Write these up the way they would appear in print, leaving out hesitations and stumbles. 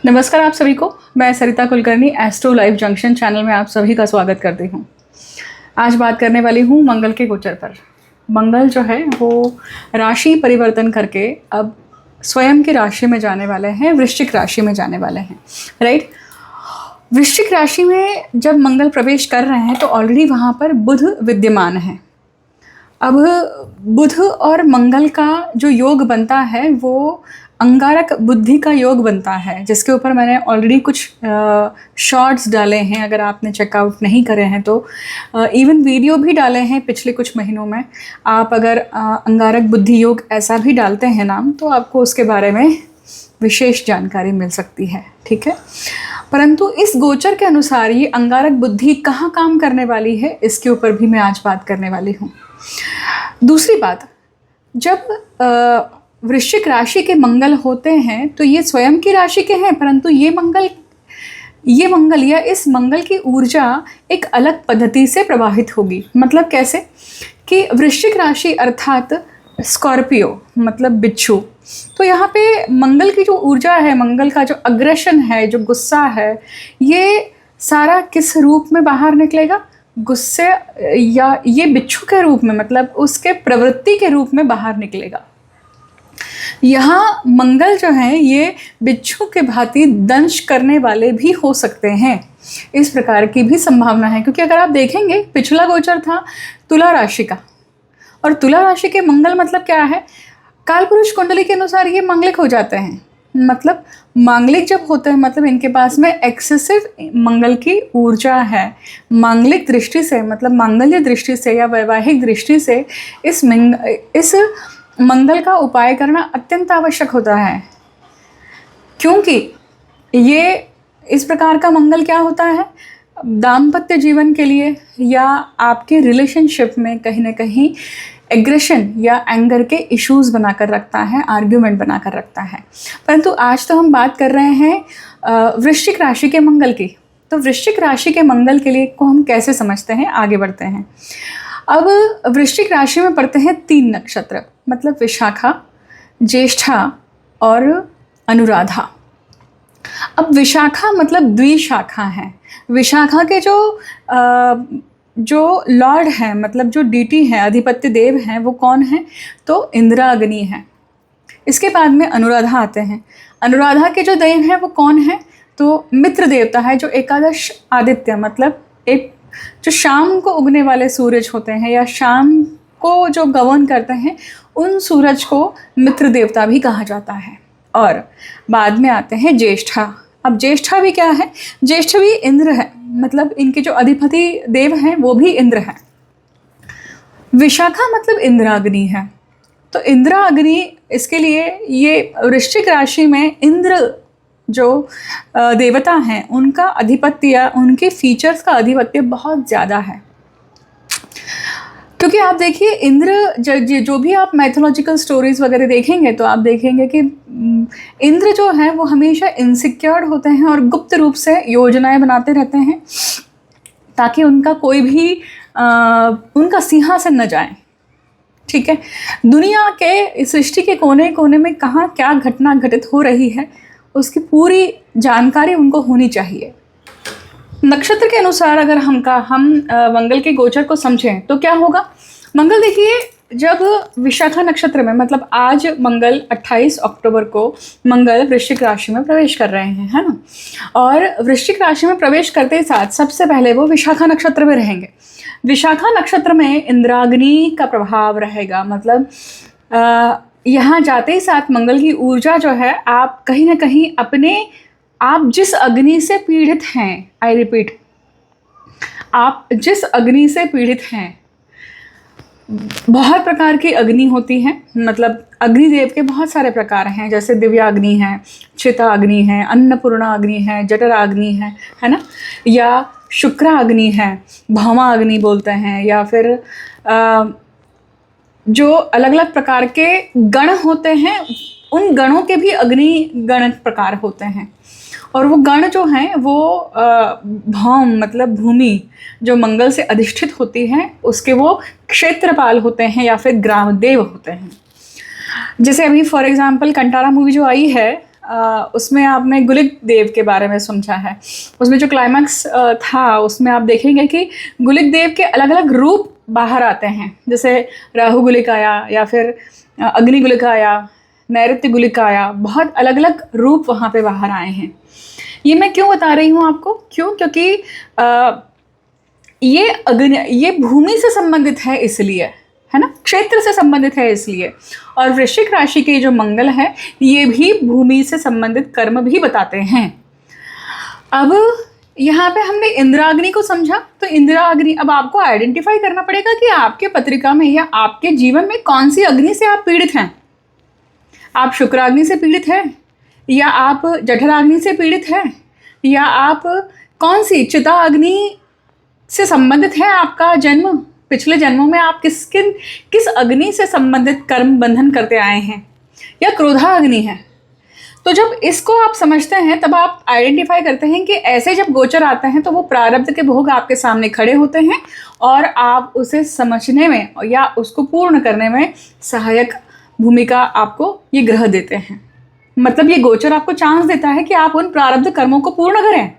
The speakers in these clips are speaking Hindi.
नमस्कार आप सभी को। मैं Sarita Kulkarni astro live junction channel में आप सभी का स्वागत करती हूँ। आज बात करने वाली हूँ मंगल के गोचर पर। मंगल जो है वो राशि परिवर्तन करके अब स्वयं की राशि में जाने वाले हैं, वृश्चिक राशि में जाने वाले हैं, राइट। वृश्चिक राशि में जब मंगल प्रवेश कर रहे हैं तो ऑलरेडी वहाँ पर बुध विद्यमान है। अब बुध और मंगल का जो योग बनता है वो अंगारक बुद्धि का योग बनता है, जिसके ऊपर मैंने ऑलरेडी कुछ शॉर्ट्स डाले हैं। अगर आपने चेकआउट नहीं करे हैं तो इवन वीडियो भी डाले हैं पिछले कुछ महीनों में। आप अगर अंगारक बुद्धि योग ऐसा भी डालते हैं नाम, तो आपको उसके बारे में विशेष जानकारी मिल सकती है, ठीक है। परंतु इस गोचर के अनुसार ये अंगारक बुद्धि कहाँ काम करने वाली है, इसके ऊपर भी मैं आज बात करने वाली हूँ। दूसरी बात, जब वृश्चिक राशि के मंगल होते हैं तो ये स्वयं की राशि के हैं, परंतु ये मंगल या इस मंगल की ऊर्जा एक अलग पद्धति से प्रवाहित होगी। मतलब कैसे कि वृश्चिक राशि अर्थात स्कॉर्पियो मतलब बिच्छू, तो यहाँ पे मंगल की जो ऊर्जा है, मंगल का जो अग्रेशन है, जो गुस्सा है, ये सारा किस रूप में बाहर निकलेगा? गुस्से या ये बिच्छू के रूप में, मतलब उसके प्रवृत्ति के रूप में बाहर निकलेगा। यहाँ मंगल जो है ये बिच्छू के भांति दंश करने वाले भी हो सकते हैं, इस प्रकार की भी संभावना है। क्योंकि अगर आप देखेंगे, पिछला गोचर था तुला राशि का, और तुला राशि के मंगल मतलब क्या है? कालपुरुष कुंडली के अनुसार ये मांगलिक हो जाते हैं। मतलब मांगलिक जब होते हैं मतलब इनके पास में एक्सेसिव मंगल की ऊर्जा है। मांगलिक दृष्टि से, मतलब मांगल्य दृष्टि से या वैवाहिक दृष्टि से इस मंगल का उपाय करना अत्यंत आवश्यक होता है। क्योंकि ये इस प्रकार का मंगल क्या होता है, दाम्पत्य जीवन के लिए या आपके रिलेशनशिप में कहीं ना कहीं एग्रेशन या एंगर के इश्यूज बनाकर रखता है, आर्ग्यूमेंट बनाकर रखता है। परंतु आज तो हम बात कर रहे हैं वृश्चिक राशि के मंगल की। तो वृश्चिक राशि के मंगल के लिए को हम कैसे समझते हैं, आगे बढ़ते हैं। अब वृश्चिक राशि में पड़ते हैं 3 नक्षत्र, मतलब विशाखा, ज्येष्ठा और अनुराधा। अब विशाखा मतलब द्विशाखा है। विशाखा के जो लॉर्ड हैं, मतलब जो डीटी हैं, अधिपत्य देव हैं, वो कौन हैं? तो इंद्राग्नि है। इसके बाद में अनुराधा आते हैं। अनुराधा के जो देव हैं वो कौन है? तो मित्र देवता है, जो एकादश आदित्य, मतलब एक जो शाम को उगने वाले सूरज होते हैं या शाम को जो गवर्न करते हैं, उन सूरज को मित्र देवता भी कहा जाता है। और बाद में आते हैं ज्येष्ठा। अब ज्येष्ठा भी क्या है? ज्येष्ठ भी इंद्र है, मतलब इनके जो अधिपति देव हैं वो भी इंद्र हैं। विशाखा मतलब इंद्राग्नि है। तो इंद्राग्नि, इसके लिए ये वृश्चिक राशि में इंद्र जो देवता हैं उनका आधिपत्य या उनके फीचर्स का आधिपत्य बहुत ज़्यादा है। क्योंकि आप देखिए, इंद्र जो भी आप मैथोलॉजिकल स्टोरीज वगैरह देखेंगे तो आप देखेंगे कि इंद्र जो है वो हमेशा इनसिक्योर्ड होते हैं और गुप्त रूप से योजनाएं बनाते रहते हैं ताकि उनका कोई भी उनका सिंहासन न जाए, ठीक है। दुनिया के, सृष्टि के कोने कोने में कहाँ क्या घटना घटित हो रही है उसकी पूरी जानकारी उनको होनी चाहिए। नक्षत्र के अनुसार अगर हम मंगल के गोचर को समझें तो क्या होगा? मंगल देखिए, जब विशाखा नक्षत्र में, मतलब आज मंगल 28 अक्टूबर को मंगल वृश्चिक राशि में प्रवेश कर रहे हैं, है ना। और वृश्चिक राशि में प्रवेश करते साथ सबसे पहले वो विशाखा नक्षत्र में रहेंगे। विशाखा नक्षत्र में इंद्राग्नि का प्रभाव रहेगा। मतलब यहाँ जाते ही साथ मंगल की ऊर्जा जो है, आप कहीं ना कहीं आप जिस अग्नि से पीड़ित हैं, आई रिपीट, आप जिस अग्नि से पीड़ित हैं, बहुत प्रकार की अग्नि होती है। मतलब अग्निदेव के बहुत सारे प्रकार हैं, जैसे दिव्याग्नि है, चिता अग्नि है, अन्नपूर्णा अग्नि है, जठराग्नि है ना, या शुक्राग्नि है, भौमा अग्नि बोलते हैं, या फिर जो अलग अलग प्रकार के गण होते हैं, उन गणों के भी अग्नि गण प्रकार होते हैं। और वो गण जो हैं वो भौम मतलब भूमि जो मंगल से अधिष्ठित होती है, उसके वो क्षेत्रपाल होते हैं या फिर ग्रामदेव होते हैं। जैसे अभी फॉर एग्जांपल कंटारा मूवी जो आई है, उसमें आपने गुलिक देव के बारे में समझा है। उसमें जो क्लाइमैक्स था उसमें आप देखेंगे कि गुलिक देव के अलग अलग रूप बाहर आते हैं, जैसे राहु गुलिक आया या फिर अग्नि गुलिक आया, नैऋत्य गुलिक आया, बहुत अलग अलग रूप वहाँ पे बाहर आए हैं। ये मैं क्यों बता रही हूँ आपको? क्योंकि ये भूमि से संबंधित है इसलिए, है ना, क्षेत्र से संबंधित है इसलिए। और वृश्चिक राशि के जो मंगल है ये भी भूमि से संबंधित कर्म भी बताते हैं। अब यहाँ पे हमने इंद्राग्नि को समझा, तो इंद्राग्नि, अब आपको आइडेंटिफाई करना पड़ेगा कि आपके पत्रिका में या आपके जीवन में कौन सी अग्नि से आप पीड़ित हैं। आप शुक्राग्नि से पीड़ित हैं, या आप जठराग्नि से पीड़ित हैं, या आप कौन सी चिता अग्नि से संबंधित है आपका जन्म। पिछले जन्मों में आप किस अग्नि से संबंधित कर्म बंधन करते आए हैं, या क्रोधा अग्नि है। तो जब इसको आप समझते हैं तब आप आइडेंटिफाई करते हैं कि ऐसे जब गोचर आते हैं तो वो प्रारब्ध के भोग आपके सामने खड़े होते हैं और आप उसे समझने में या उसको पूर्ण करने में सहायक भूमिका आपको ये ग्रह देते हैं। मतलब ये गोचर आपको चांस देता है कि आप उन प्रारब्ध कर्मों को पूर्ण करें।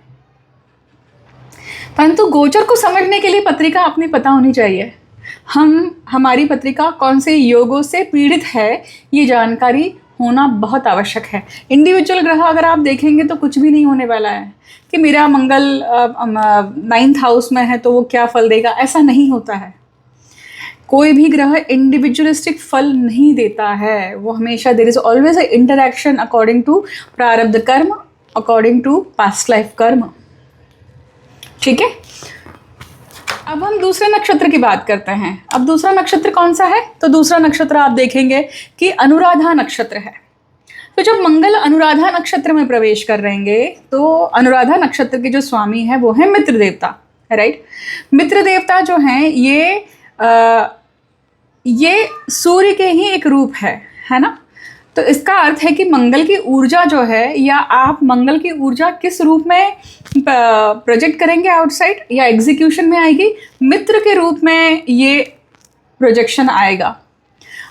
परंतु गोचर को समझने के लिए पत्रिका अपनी पता होनी चाहिए। हमारी पत्रिका कौन से योगों से पीड़ित है ये जानकारी होना बहुत आवश्यक है। इंडिविजुअल ग्रह अगर आप देखेंगे तो कुछ भी नहीं होने वाला है कि मेरा मंगल 9th हाउस में है तो वो क्या फल देगा, ऐसा नहीं होता है। कोई भी ग्रह इंडिविजुअलिस्टिक फल नहीं देता है, वो हमेशा there is always a interaction according to prarabdha karma, according to past life कर्म। ठीक है, अब हम दूसरे नक्षत्र की बात करते हैं। अब दूसरा नक्षत्र कौन सा है? तो दूसरा नक्षत्र आप देखेंगे कि अनुराधा नक्षत्र है। तो जब मंगल अनुराधा नक्षत्र में प्रवेश कर रहेंगे तो अनुराधा नक्षत्र के जो स्वामी है वो है मित्र देवता, राइट। मित्र देवता जो हैं ये सूर्य के ही एक रूप है ना। तो इसका अर्थ है कि मंगल की ऊर्जा जो है, या आप मंगल की ऊर्जा किस रूप में प्रोजेक्ट करेंगे आउटसाइड या एग्जीक्यूशन में आएगी, मित्र के रूप में ये प्रोजेक्शन आएगा।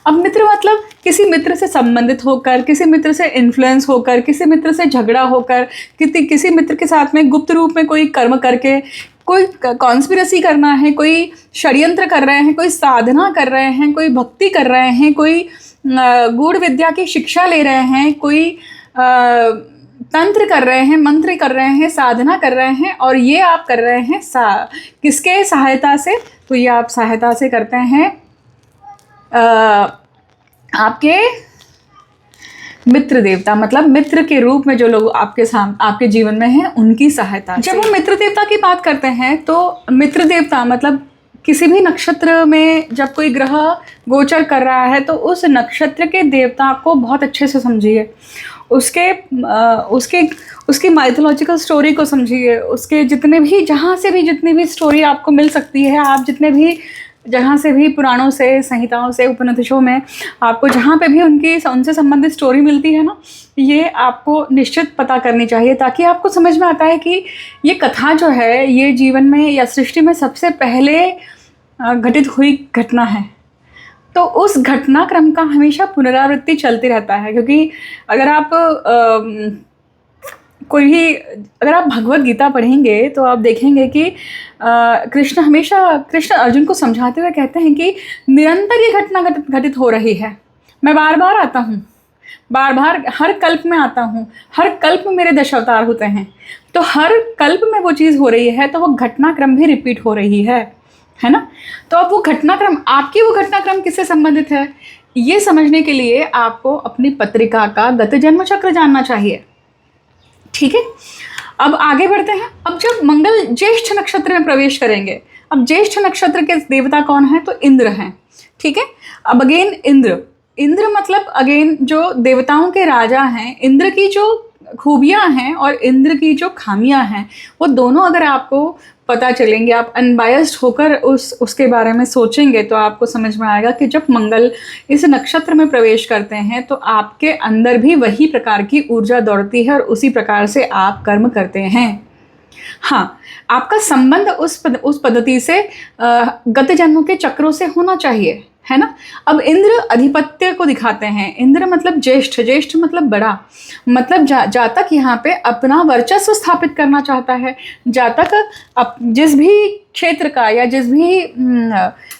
अब मित्र मतलब किसी मित्र से संबंधित होकर, किसी मित्र से इन्फ्लुएंस होकर, किसी मित्र से झगड़ा होकर, किसी मित्र के साथ में गुप्त रूप में कोई कर्म करके, कोई कॉन्स्पिरेसी करना है, कोई षड्यंत्र कर रहे हैं, कोई साधना कर रहे हैं, कोई भक्ति कर रहे हैं, कोई गूढ़ विद्या की शिक्षा ले रहे हैं, कोई तंत्र कर रहे हैं, मंत्र कर रहे हैं, साधना कर रहे हैं, और ये आप कर रहे हैं किसके सहायता से? तो ये आप सहायता से करते हैं आपके मित्र देवता, मतलब मित्र के रूप में जो लोग आपके जीवन में हैं उनकी सहायता। जब हम मित्र देवता की बात करते हैं तो मित्र देवता मतलब किसी भी नक्षत्र में जब कोई ग्रह गोचर कर रहा है तो उस नक्षत्र के देवता को बहुत अच्छे से समझिए, उसकी माइथोलॉजिकल स्टोरी को समझिए, उसके जितनी भी स्टोरी आपको मिल सकती है, आप जितने भी जहाँ से भी पुराणों से, संहिताओं से, उपनिषदों में आपको जहाँ पे भी उनसे संबंधित स्टोरी मिलती है ना, ये आपको निश्चित पता करनी चाहिए, ताकि आपको समझ में आता है कि ये कथा जो है ये जीवन में या सृष्टि में सबसे पहले घटित हुई घटना है। तो उस घटनाक्रम का हमेशा पुनरावृत्ति चलती रहता है, क्योंकि अगर आप भगवत गीता पढ़ेंगे तो आप देखेंगे कि कृष्ण अर्जुन को समझाते हुए कहते हैं कि निरंतर ये घटना घटित हो रही है। मैं बार बार आता हूँ, बार बार हर कल्प में आता हूँ, हर कल्प में मेरे 10 अवतार होते हैं, तो हर कल्प में वो चीज़ हो रही है, तो वो घटनाक्रम भी रिपीट हो रही है ना। तो अब वो घटनाक्रम किससे संबंधित है, ये समझने के लिए आपको अपनी पत्रिका का गत जन्म चक्र जानना चाहिए। ठीक है, अब आगे बढ़ते हैं। अब जब मंगल ज्येष्ठ नक्षत्र में प्रवेश करेंगे, अब ज्येष्ठ नक्षत्र के देवता कौन है? तो इंद्र हैं। ठीक है, अब अगेन इंद्र मतलब अगेन जो देवताओं के राजा हैं, इंद्र की जो खूबियां हैं और इंद्र की जो खामियां हैं, वो दोनों अगर आपको पता चलेंगे, आप अनबायस्ड होकर उसके बारे में सोचेंगे, तो आपको समझ में आएगा कि जब मंगल इस नक्षत्र में प्रवेश करते हैं तो आपके अंदर भी वही प्रकार की ऊर्जा दौड़ती है और उसी प्रकार से आप कर्म करते हैं। हाँ, आपका संबंध उस पद्धति से गत जन्मों के चक्रों से होना चाहिए, है ना। अब इंद्र अधिपत्य को दिखाते हैं। इंद्र मतलब ज्येष्ठ, ज्येष्ठ मतलब बड़ा, मतलब जातक यहाँ पे अपना वर्चस्व स्थापित करना चाहता है। जातक जिस भी क्षेत्र का या जिस भी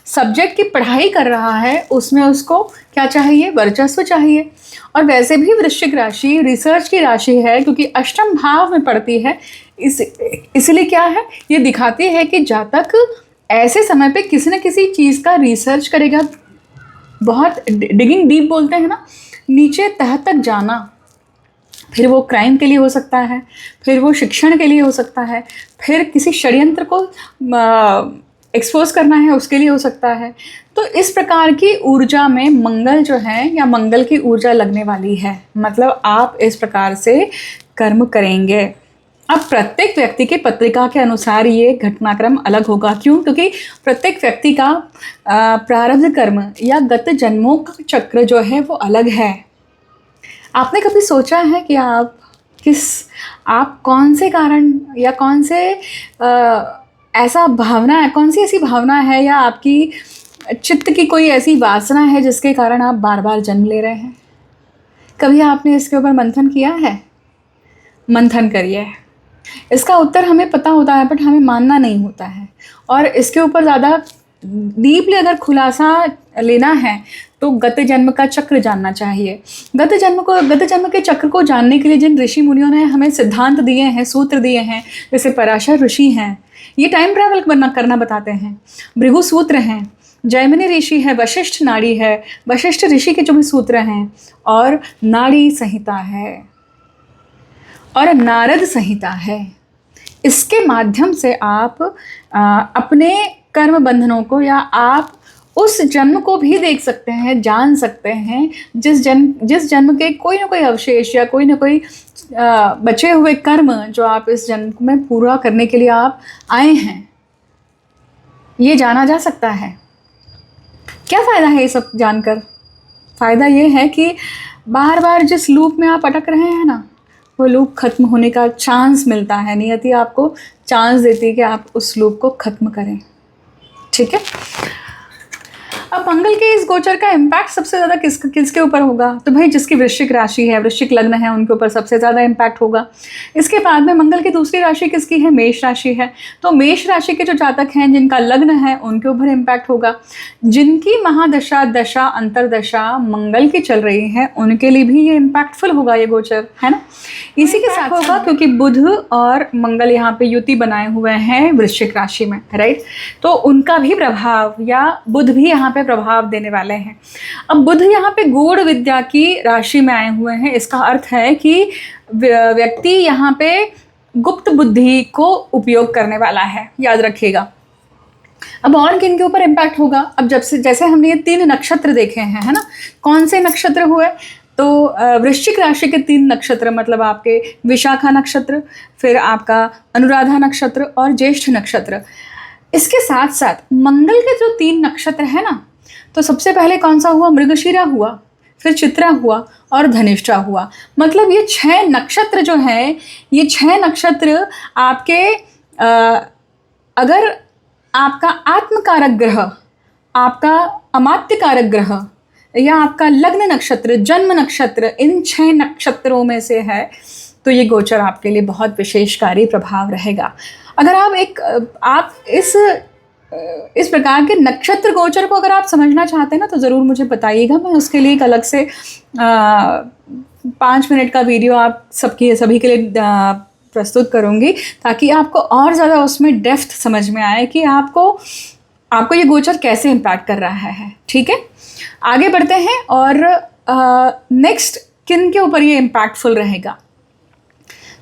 सब्जेक्ट की पढ़ाई कर रहा है उसमें उसको क्या चाहिए, वर्चस्व चाहिए। और वैसे भी वृश्चिक राशि रिसर्च की राशि है, क्योंकि अष्टम भाव में पड़ती है। इसलिए क्या है, ये दिखाती है कि जातक ऐसे समय पे किसी न किसी चीज़ का रिसर्च करेगा। बहुत डिगिंग डीप बोलते हैं ना, नीचे तह तक जाना। फिर वो क्राइम के लिए हो सकता है, फिर वो शिक्षण के लिए हो सकता है, फिर किसी षड्यंत्र को एक्सपोज करना है उसके लिए हो सकता है। तो इस प्रकार की ऊर्जा में मंगल जो है, या मंगल की ऊर्जा लगने वाली है। मतलब आप इस प्रकार से कर्म करेंगे। अब प्रत्येक व्यक्ति की पत्रिका के अनुसार ये घटनाक्रम अलग होगा। क्यों? क्योंकि प्रत्येक व्यक्ति का प्रारब्ध कर्म या गत जन्मों का चक्र जो है वो अलग है। आपने कभी सोचा है कि आप कौन से कारण या कौन से ऐसा भावना है, कौन सी ऐसी भावना है या आपकी चित्त की कोई ऐसी वासना है जिसके कारण आप बार बार जन्म ले रहे हैं? कभी आपने इसके ऊपर मंथन किया है? मंथन करिए। इसका उत्तर हमें पता होता है बट हमें मानना नहीं होता है। और इसके ऊपर ज़्यादा डीपली अगर खुलासा लेना है तो गत जन्म का चक्र जानना चाहिए। गत जन्म के चक्र को जानने के लिए जिन ऋषि मुनियों ने हमें सिद्धांत दिए हैं, सूत्र दिए हैं, जैसे पराशर ऋषि हैं, ये टाइम ट्रैवल करना बताते हैं। भृगु सूत्र हैं, जैमिनी ऋषि है, वशिष्ठ नाड़ी है, वशिष्ठ ऋषि के जो भी सूत्र हैं, और नाड़ी संहिता है और नारद संहिता है। इसके माध्यम से आप अपने कर्म बंधनों को या आप उस जन्म को भी देख सकते हैं, जान सकते हैं, जिस जन्म के कोई ना कोई अवशेष या कोई ना कोई बचे हुए कर्म जो आप इस जन्म में पूरा करने के लिए आप आए हैं, ये जाना जा सकता है। क्या फ़ायदा है ये सब जानकर? फ़ायदा ये है कि बार बार जिस लूप में आप अटक रहे हैं ना, वो लूप ख़त्म होने का चांस मिलता है। नियति आपको चांस देती है कि आप उस लूप को ख़त्म करें। ठीक है। अब मंगल के इस गोचर का इम्पैक्ट सबसे ज़्यादा किसके ऊपर होगा? तो भाई जिसकी वृश्चिक राशि है, वृश्चिक लग्न है, उनके ऊपर सबसे ज़्यादा इम्पैक्ट होगा। इसके बाद में मंगल की दूसरी राशि किसकी है? मेष राशि है। तो मेष राशि के जो जातक हैं जिनका लग्न है उनके ऊपर इम्पैक्ट होगा। जिनकी महादशा, दशा, अंतरदशा मंगल की चल रही है उनके लिए भी ये इम्पैक्टफुल होगा ये गोचर, है ना। इसी के साथ होगा क्योंकि बुध और मंगल यहाँ पे युति बनाए हुए हैं वृश्चिक राशि में, राइट। तो उनका भी प्रभाव या बुध भी यहाँ पे प्रभाव देने वाले हैं। अब बुध यहाँ पे गूढ़ विद्या की राशि में आए हुए हैं। इसका अर्थ है कि व्यक्ति यहाँ पे गुप्त बुद्धि को उपयोग करने वाला है, याद रखिएगा। अब और किन के ऊपर इम्पैक्ट होगा? अब जैसे हमने ये 3 नक्षत्र देखे हैं, है ना। कौन से नक्षत्र हुए? तो वृश्चिक राशि के 3 नक्षत्र, मतलब आपके विशाखा नक्षत्र, फिर आपका अनुराधा नक्षत्र और ज्येष्ठ नक्षत्र। इसके साथ साथ मंगल के जो 3 नक्षत्र है ना, तो सबसे पहले कौन सा हुआ? मृगशिरा हुआ, फिर चित्रा हुआ और धनिष्ठा हुआ। मतलब ये 6 नक्षत्र जो हैं, ये 6 नक्षत्र आपके अगर आपका आत्मकारक ग्रह, आपका अमात्य कारक ग्रह या आपका लग्न नक्षत्र, जन्म नक्षत्र, इन 6 नक्षत्रों में से है तो ये गोचर आपके लिए बहुत विशेषकारी प्रभाव रहेगा। अगर आप इस प्रकार के नक्षत्र गोचर को अगर आप समझना चाहते हैं ना, तो ज़रूर मुझे बताइएगा। मैं उसके लिए एक अलग से 5 मिनट का वीडियो आप सभी के लिए प्रस्तुत करूँगी, ताकि आपको और ज़्यादा उसमें डेप्थ समझ में आए कि आपको ये गोचर कैसे इम्पैक्ट कर रहा है। ठीक है, आगे बढ़ते हैं और नेक्स्ट किन के ऊपर ये इम्पैक्टफुल रहेगा।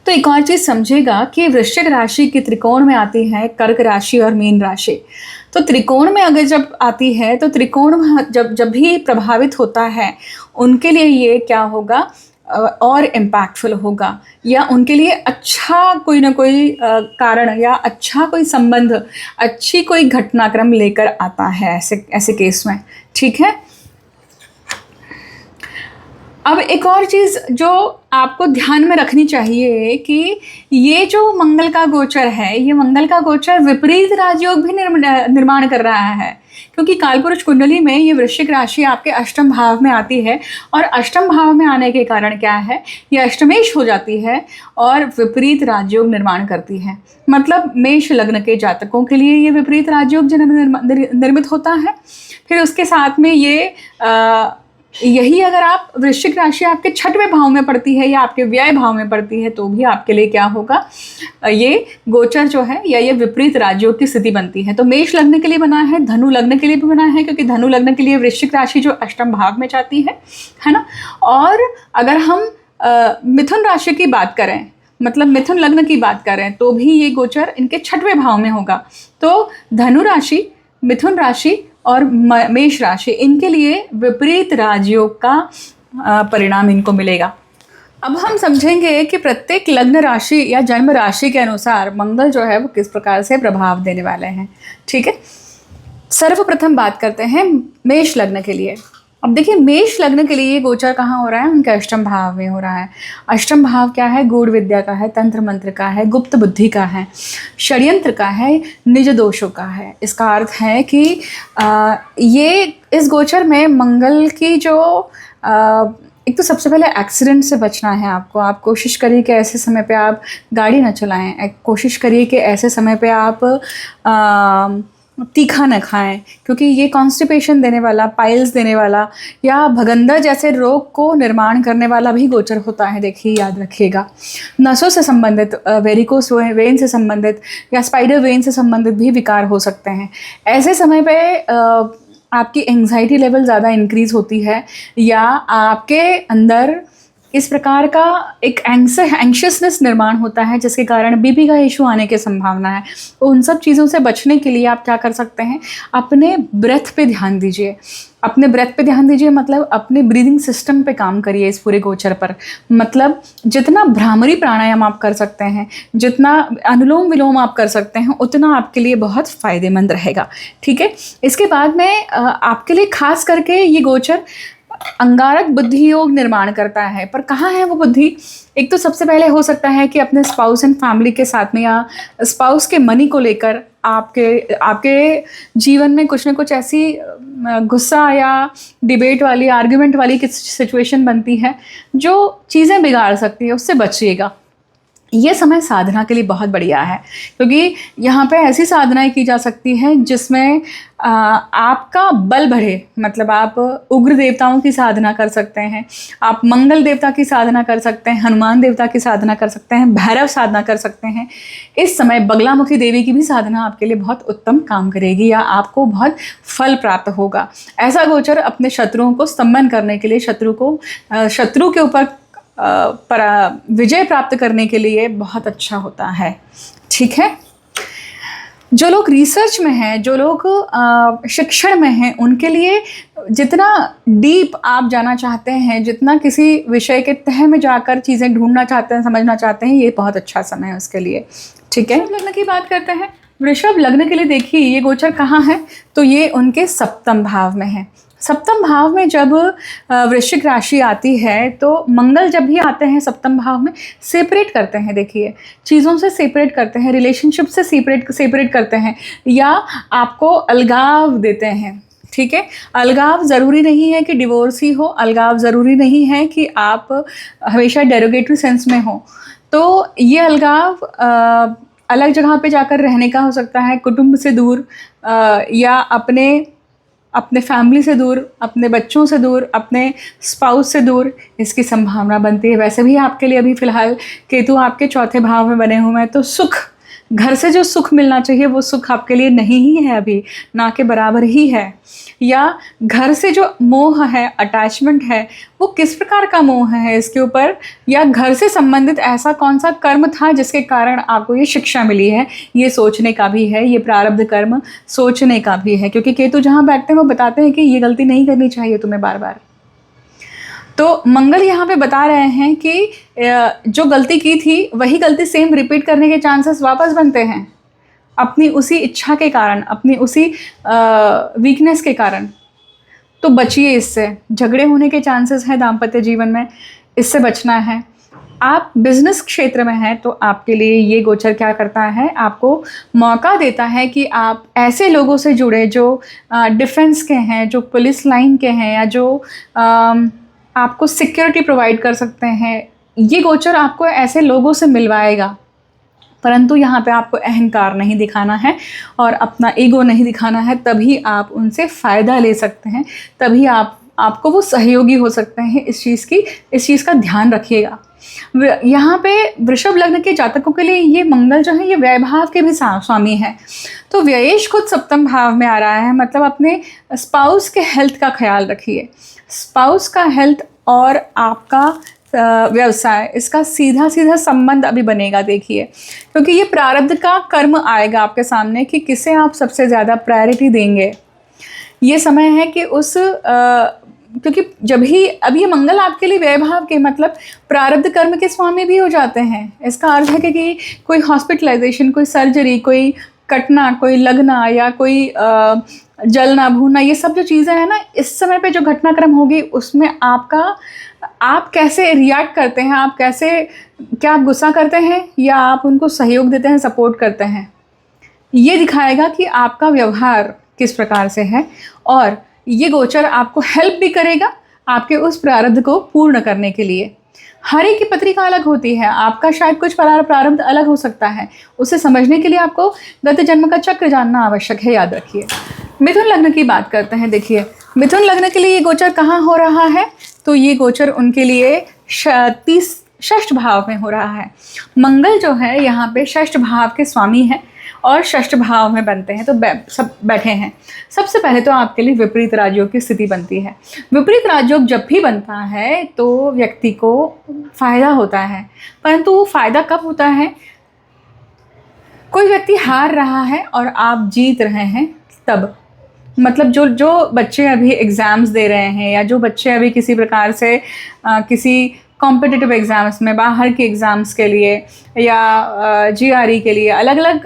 तो एक और चीज़ समझेगा कि वृश्चिक राशि की त्रिकोण में आती है कर्क राशि और मीन राशि। तो त्रिकोण में अगर जब आती है तो त्रिकोण जब भी प्रभावित होता है उनके लिए ये क्या होगा और इम्पैक्टफुल होगा, या उनके लिए अच्छा कोई ना कोई कारण या अच्छा कोई संबंध, अच्छी कोई घटनाक्रम लेकर आता है ऐसे केस में। ठीक है। अब एक और चीज़ जो आपको ध्यान में रखनी चाहिए कि ये जो मंगल का गोचर है, ये मंगल का गोचर विपरीत राजयोग भी निर्माण कर रहा है, क्योंकि कालपुरुष कुंडली में ये वृश्चिक राशि आपके अष्टम भाव में आती है, और अष्टम भाव में आने के कारण क्या है, ये अष्टमेश हो जाती है और विपरीत राजयोग निर्माण करती है। मतलब मेष लग्न के जातकों के लिए ये विपरीत राजयोग निर्मित होता है। फिर उसके साथ में यही अगर आप वृश्चिक राशि आपके छठवें भाव में पड़ती है या आपके व्यय भाव में पड़ती है तो भी आपके लिए क्या होगा, ये गोचर जो है या ये विपरीत राजयोग की स्थिति बनती है। तो मेष लग्न के लिए बना है, धनु लग्न के लिए भी बना है, क्योंकि धनु लग्न के लिए वृश्चिक राशि जो अष्टम भाव में जाती है ना। और अगर हम मिथुन राशि की बात करें, मतलब मिथुन लग्न की बात करें, तो भी ये गोचर इनके छठवें भाव में होगा। तो धनु राशि, मिथुन राशि और मेष राशि, इनके लिए विपरीत राजयोग का परिणाम इनको मिलेगा। अब हम समझेंगे कि प्रत्येक लग्न राशि या जन्म राशि के अनुसार मंगल जो है वो किस प्रकार से प्रभाव देने वाले हैं। ठीक है, सर्वप्रथम बात करते हैं मेष लग्न के लिए। अब देखिए, मेष लग्न के लिए ये गोचर कहाँ हो रहा है, उनके अष्टम भाव में हो रहा है। अष्टम भाव क्या है, गूढ़ विद्या का है, तंत्र मंत्र का है, गुप्त बुद्धि का है, षड्यंत्र का है, निज दोषों का है। इसका अर्थ है कि ये इस गोचर में मंगल की जो एक तो सबसे पहले एक्सीडेंट से बचना है आपको। आप कोशिश करिए कि ऐसे समय पे आप गाड़ी ना चलाएं, कोशिश करिए कि ऐसे समय पे आप तीखा न खाएं, क्योंकि ये कॉन्स्टिपेशन देने वाला, पाइल्स देने वाला या भगंदर जैसे रोग को निर्माण करने वाला भी गोचर होता है। देखिए, याद रखिएगा, नसों से संबंधित, वेरिकोस वेन से संबंधित या स्पाइडर वेन से संबंधित भी विकार हो सकते हैं। ऐसे समय पे आपकी एंग्जाइटी लेवल ज़्यादा इंक्रीज होती है या आपके अंदर इस प्रकार का एक एंग्शियसनेस निर्माण होता है, जिसके कारण बीपी का इशू आने की संभावना है। तो उन सब चीज़ों से बचने के लिए आप क्या कर सकते हैं, अपने ब्रेथ पे ध्यान दीजिए। अपने ब्रेथ पे ध्यान दीजिए मतलब अपने ब्रीदिंग सिस्टम पे काम करिए इस पूरे गोचर पर। मतलब जितना भ्रामरी प्राणायाम आप कर सकते हैं, जितना अनुलोम विलोम आप कर सकते हैं, उतना आपके लिए बहुत फ़ायदेमंद रहेगा। ठीक है, इसके बाद में आपके लिए खास करके ये गोचर अंगारक बुद्धि योग निर्माण करता है। पर कहाँ है वो बुद्धि? एक तो सबसे पहले हो सकता है कि अपने स्पाउस एंड फैमिली के साथ में या स्पाउस के मनी को लेकर आपके जीवन में कुछ न कुछ ऐसी गुस्सा या डिबेट वाली, आर्ग्यूमेंट वाली सिचुएशन बनती है जो चीज़ें बिगाड़ सकती है, उससे बचिएगा। ये समय साधना के लिए बहुत बढ़िया है, क्योंकि यहाँ पे ऐसी साधनाएं की जा सकती हैं जिसमें आपका बल बढ़े। मतलब आप उग्र देवताओं की साधना कर सकते हैं, आप मंगल देवता की साधना कर सकते हैं, हनुमान देवता की साधना कर सकते हैं, भैरव साधना कर सकते हैं। इस समय बगलामुखी देवी की भी साधना आपके लिए बहुत उत्तम काम करेगी या आपको बहुत फल प्राप्त होगा। ऐसा गोचर अपने शत्रुओं को स्तंभन करने के लिए, शत्रु के ऊपर विजय प्राप्त करने के लिए बहुत अच्छा होता है। ठीक है, जो लोग रिसर्च में हैं, जो लोग शिक्षण में हैं, उनके लिए जितना डीप आप जाना चाहते हैं, जितना किसी विषय के तह में जाकर चीज़ें ढूंढना चाहते हैं, समझना चाहते हैं, ये बहुत अच्छा समय है उसके लिए। ठीक है, लग्न की बात करते हैं। वृषभ लग्न के लिए देखिए ये गोचर कहाँ है, तो ये उनके सप्तम भाव में है। सप्तम भाव में जब वृश्चिक राशि आती है तो मंगल जब भी आते हैं सप्तम भाव में, सेपरेट करते हैं। देखिए, चीज़ों से सेपरेट करते हैं, रिलेशनशिप से सेपरेट करते हैं या आपको अलगाव देते हैं। ठीक है, अलगाव ज़रूरी नहीं है कि डिवोर्स ही हो, अलगाव ज़रूरी नहीं है कि आप हमेशा डेरोगेटरी सेंस में हो। तो ये अलगाव अलग जगह पे जाकर रहने का हो सकता है, कुटुंब से दूर या अपने फैमिली से दूर, अपने बच्चों से दूर, अपने स्पाउस से दूर, इसकी संभावना बनती है। वैसे भी आपके लिए अभी फ़िलहाल केतु आपके चौथे भाव में बने हुए हैं, तो सुख, घर से जो सुख मिलना चाहिए वो सुख आपके लिए नहीं ही है, अभी ना के बराबर ही है। या घर से जो मोह है, अटैचमेंट है, वो किस प्रकार का मोह है इसके ऊपर, या घर से संबंधित ऐसा कौन सा कर्म था जिसके कारण आपको ये शिक्षा मिली है, ये सोचने का भी है। ये प्रारब्ध कर्म सोचने का भी है, क्योंकि केतु जहाँ बैठते हैं वो बताते हैं कि ये गलती नहीं करनी चाहिए तुम्हें बार बार। तो मंगल यहाँ पे बता रहे हैं कि जो गलती की थी वही गलती सेम रिपीट करने के चांसेस वापस बनते हैं, अपनी उसी इच्छा के कारण, अपनी उसी वीकनेस के कारण। तो बचिए इससे। झगड़े होने के चांसेस हैं दाम्पत्य जीवन में, इससे बचना है। आप बिजनेस क्षेत्र में हैं तो आपके लिए ये गोचर क्या करता है, आपको मौका देता है कि आप ऐसे लोगों से जुड़े जो डिफेंस के हैं, जो पुलिस लाइन के हैं, या जो आपको सिक्योरिटी प्रोवाइड कर सकते हैं। ये गोचर आपको ऐसे लोगों से मिलवाएगा। परंतु यहाँ पे आपको अहंकार नहीं दिखाना है और अपना ईगो नहीं दिखाना है, तभी आप उनसे फ़ायदा ले सकते हैं, तभी आपको वो सहयोगी हो सकते हैं। इस चीज़ का ध्यान रखिएगा। यहाँ पे वृषभ लग्न के जातकों के लिए ये मंगल जो है ये व्यय भाव के भी स्वामी है। तो व्ययेश खुद सप्तम भाव में आ रहा है, मतलब अपने स्पाउस के हेल्थ का ख्याल रखिए। स्पाउस का हेल्थ और आपका व्यवसाय, इसका सीधा संबंध अभी बनेगा, देखिए, क्योंकि ये प्रारब्ध का कर्म आएगा आपके सामने कि किसे आप सबसे ज़्यादा प्रायोरिटी देंगे। ये समय है कि क्योंकि जब ही अभी ये मंगल आपके लिए व्यय भाव के मतलब प्रारब्ध कर्म के स्वामी भी हो जाते हैं। इसका अर्थ है कि कोई हॉस्पिटलाइजेशन, कोई सर्जरी, कोई कटना, कोई लगना, या कोई जलना भूनना, ये सब जो चीज़ें हैं ना, इस समय पे जो घटनाक्रम होगी उसमें आप कैसे रिएक्ट करते हैं, क्या आप गुस्सा करते हैं या आप उनको सहयोग देते हैं, सपोर्ट करते हैं, ये दिखाएगा कि आपका व्यवहार किस प्रकार से है। और ये गोचर आपको हेल्प भी करेगा आपके उस प्रारब्ध को पूर्ण करने के लिए। हर एक की पत्रिका अलग होती है, आपका शायद कुछ प्रारब्ध अलग हो सकता है। उसे समझने के लिए आपको गत जन्म का चक्र जानना आवश्यक है, याद रखिए। मिथुन लग्न की बात करते हैं। देखिए, मिथुन लग्न के लिए ये गोचर कहाँ हो रहा है, तो ये गोचर उनके लिए षष्ठ भाव में हो रहा है। मंगल जो है यहाँ पे षष्ठ भाव के स्वामी हैं और षष्ठ भाव में बनते हैं, तो सब बैठे हैं। सबसे पहले तो आपके लिए विपरीत राजयोग की स्थिति बनती है। विपरीत राजयोग जब भी बनता है तो व्यक्ति को फ़ायदा होता है, परंतु वो फ़ायदा कब होता है, कोई व्यक्ति हार रहा है और आप जीत रहे हैं तब। मतलब जो बच्चे अभी एग्ज़ाम्स दे रहे हैं, या जो बच्चे अभी किसी प्रकार से किसी कॉम्पिटिटिव एग्ज़ाम्स में, बाहर के एग्ज़ाम्स के लिए या GRE के लिए, अलग अलग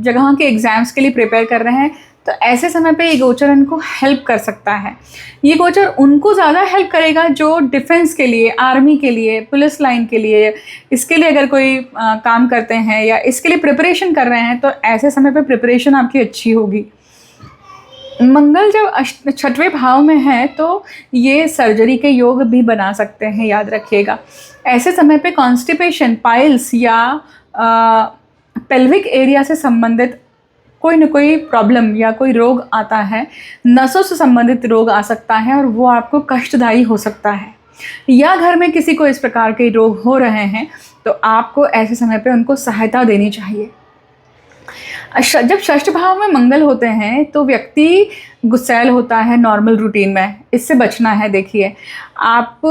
जगह के एग्ज़ाम्स के लिए प्रिपेयर कर रहे हैं, तो ऐसे समय पे ये गोचर उनको हेल्प कर सकता है। ये गोचर उनको ज़्यादा हेल्प करेगा जो डिफेंस के लिए, आर्मी के लिए, पुलिस लाइन के लिए, इसके लिए अगर कोई काम करते हैं या इसके लिए प्रिपरेशन कर रहे हैं, तो ऐसे समय पे प्रिपरेशन आपकी अच्छी होगी। मंगल जब छठवें भाव में है तो ये सर्जरी के योग भी बना सकते हैं, याद रखिएगा। ऐसे समय पे कॉन्स्टिपेशन, पाइल्स या पेल्विक एरिया से संबंधित कोई न कोई प्रॉब्लम या कोई रोग आता है, नसों से संबंधित रोग आ सकता है और वो आपको कष्टदायी हो सकता है। या घर में किसी को इस प्रकार के रोग हो रहे हैं तो आपको ऐसे समय पे उनको सहायता देनी चाहिए। जब षष्ठ भाव में मंगल होते हैं तो व्यक्ति गुस्सैल होता है नॉर्मल रूटीन में, इससे बचना है। देखिए, आप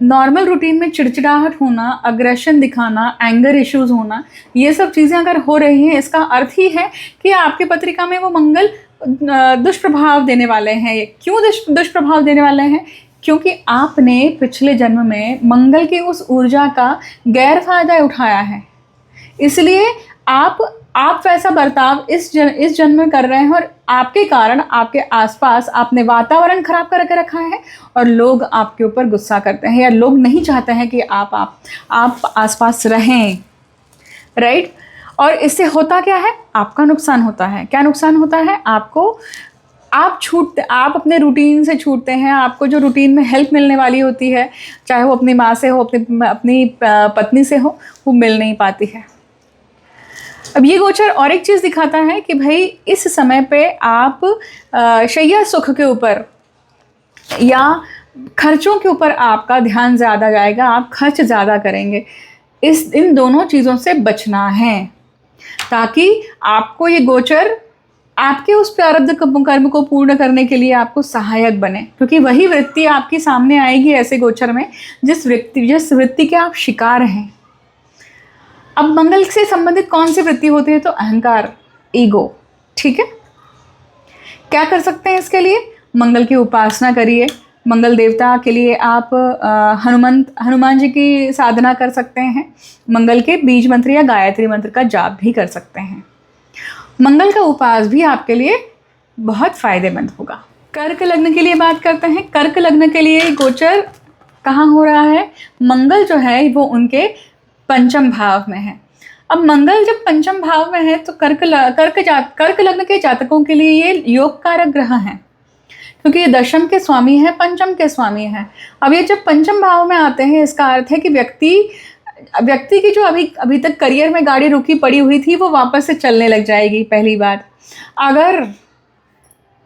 नॉर्मल रूटीन में चिड़चिड़ाहट होना, अग्रेशन दिखाना, एंगर इश्यूज होना, ये सब चीज़ें अगर हो रही हैं, इसका अर्थ ही है कि आपके पत्रिका में वो मंगल दुष्प्रभाव देने वाले हैं। क्यों दुष्प्रभाव देने वाले हैं? क्योंकि आपने पिछले जन्म में मंगल की उस ऊर्जा का गैर फायदा उठाया है, इसलिए आप वैसा बर्ताव इस जन्म में कर रहे हैं और आपके कारण आपके आसपास आपने वातावरण खराब करके रखा है और लोग आपके ऊपर गुस्सा करते हैं या लोग नहीं चाहते हैं कि आप आसपास रहें, राइट। और इससे होता क्या है, आपका नुकसान होता है। क्या नुकसान होता है आपको? आप अपने रूटीन से छूटते हैं। आपको जो रूटीन में हेल्प मिलने वाली होती है, चाहे वो अपनी माँ से हो, अपनी पत्नी से हो, वो मिल नहीं पाती है। अब ये गोचर और एक चीज़ दिखाता है कि भाई इस समय पे आप शैया सुख के ऊपर या खर्चों के ऊपर आपका ध्यान ज़्यादा जाएगा, आप खर्च ज़्यादा करेंगे। इन दोनों चीज़ों से बचना है ताकि आपको ये गोचर आपके उस प्रारब्ध कर्म को पूर्ण करने के लिए आपको सहायक बने, क्योंकि वही वृत्ति आपके सामने आएगी ऐसे गोचर में जिस वृत्ति के आप शिकार हैं। अब मंगल से संबंधित कौन सी वृत्ति होती है? तो अहंकार, ईगो, ठीक है। क्या कर सकते हैं इसके लिए? मंगल की उपासना करिए। मंगल देवता के लिए आप हनुमान जी की साधना कर सकते हैं। मंगल के बीज मंत्र या गायत्री मंत्र का जाप भी कर सकते हैं। मंगल का उपास भी आपके लिए बहुत फायदेमंद होगा। कर्क लग्न के लिए बात करते हैं। कर्क लग्न के लिए गोचर कहाँ हो रहा है? मंगल जो है वो उनके पंचम भाव में है। अब मंगल जब पंचम भाव में है तो कर्क लग्न के जातकों के लिए ये योग कारक ग्रह हैं, क्योंकि ये दशम के स्वामी है, पंचम के स्वामी है। अब ये जब पंचम भाव में आते हैं, इसका अर्थ है कि व्यक्ति की जो अभी तक करियर में गाड़ी रुकी पड़ी हुई थी वो वापस से चलने लग जाएगी। पहली बात, अगर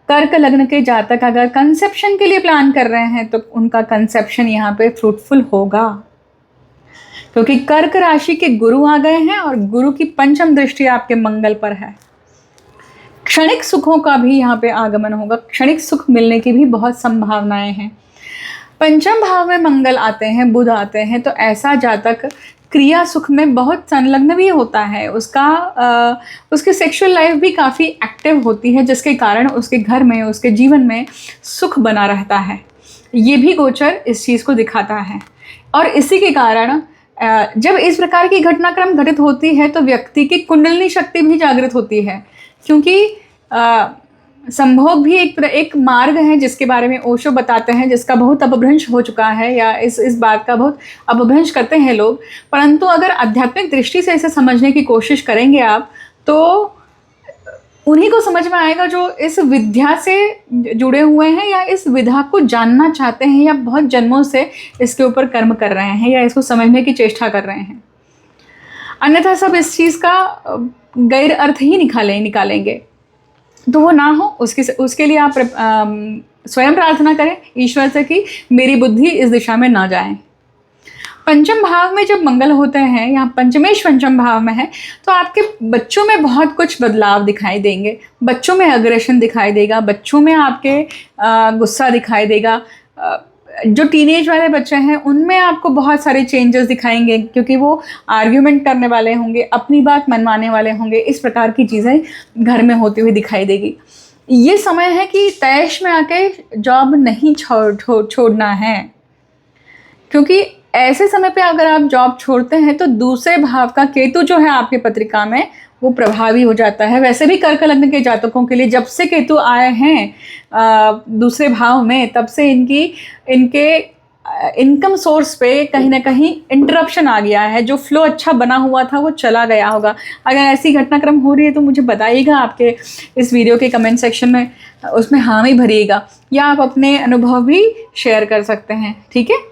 कर्क लग्न के जातक अगर कंसेप्शन के लिए प्लान कर रहे हैं तो उनका कंसेप्शन यहाँ पे फ्रूटफुल होगा, क्योंकि कर्क राशि के गुरु आ गए हैं और गुरु की पंचम दृष्टि आपके मंगल पर है। क्षणिक सुखों का भी यहाँ पे आगमन होगा, क्षणिक सुख मिलने की भी बहुत संभावनाएं हैं। पंचम भाव में मंगल आते हैं, बुध आते हैं, तो ऐसा जातक क्रिया सुख में बहुत संलग्न भी होता है। उसकी सेक्सुअल लाइफ भी काफ़ी एक्टिव होती है, जिसके कारण उसके घर में, उसके जीवन में सुख बना रहता है। ये भी गोचर इस चीज़ को दिखाता है। और इसी के कारण जब इस प्रकार की घटनाक्रम घटित होती है तो व्यक्ति की कुंडलिनी शक्ति भी जागृत होती है, क्योंकि संभोग भी एक मार्ग है जिसके बारे में ओशो बताते हैं, जिसका बहुत अपभ्रंश हो चुका है, या इस बात का बहुत अपभ्रंश करते हैं लोग। परंतु अगर आध्यात्मिक दृष्टि से इसे समझने की कोशिश करेंगे आप, तो उन्हीं को समझ में आएगा जो इस विद्या से जुड़े हुए हैं या इस विधा को जानना चाहते हैं या बहुत जन्मों से इसके ऊपर कर्म कर रहे हैं या इसको समझने की चेष्टा कर रहे हैं। अन्यथा सब इस चीज़ का गैर अर्थ ही निकालेंगे। तो वो ना हो, उसके लिए आप स्वयं प्रार्थना करें ईश्वर से कि मेरी बुद्धि इस दिशा में ना जाए। पंचम भाव में जब मंगल होते हैं, यहाँ पंचमेश पंचम भाव में है, तो आपके बच्चों में बहुत कुछ बदलाव दिखाई देंगे। बच्चों में अग्रेशन दिखाई देगा, बच्चों में आपके गुस्सा दिखाई देगा। जो टीनेज वाले बच्चे हैं उनमें आपको बहुत सारे चेंजेस दिखाएंगे, क्योंकि वो आर्ग्यूमेंट करने वाले होंगे, अपनी बात मनवाने वाले होंगे। इस प्रकार की चीज़ें घर में होती हुई दिखाई देगी। ये समय है कि तैश में आके जॉब नहीं छोड़ना है, क्योंकि ऐसे समय पे अगर आप जॉब छोड़ते हैं तो दूसरे भाव का केतु जो है आपकी पत्रिका में वो प्रभावी हो जाता है। वैसे भी कर्क लग्न के जातकों के लिए जब से केतु आए हैं दूसरे भाव में, तब से इनके इनकम सोर्स पे कहीं ना कहीं इंटरप्शन आ गया है। जो फ्लो अच्छा बना हुआ था वो चला गया होगा। अगर ऐसी घटनाक्रम हो रही है तो मुझे बताइएगा, आपके इस वीडियो के कमेंट सेक्शन में उसमें हामी भरिएगा, या आप अपने अनुभव भी शेयर कर सकते हैं। ठीक है,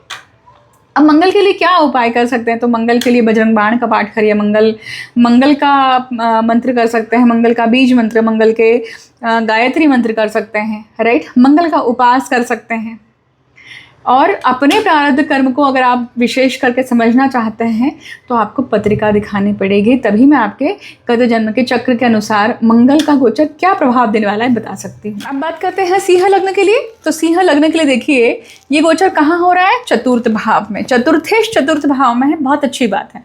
अब मंगल के लिए क्या उपाय कर सकते हैं? तो मंगल के लिए बजरंग बाण का पाठ करिए, मंगल का मंत्र कर सकते हैं, मंगल का बीज मंत्र, मंगल के गायत्री मंत्र कर सकते हैं, राइट। मंगल का उपास कर सकते हैं। और अपने प्रारब्ध कर्म को अगर आप विशेष करके समझना चाहते हैं तो आपको पत्रिका दिखानी पड़ेगी, तभी मैं आपके गत जन्म के चक्र के अनुसार मंगल का गोचर क्या प्रभाव देने वाला है बता सकती हूँ। अब बात करते हैं सिंह लग्न के लिए। तो सिंह लग्न के लिए देखिए, ये गोचर कहाँ हो रहा है? चतुर्थ भाव में। चतुर्थ भाव में है, बहुत अच्छी बात है।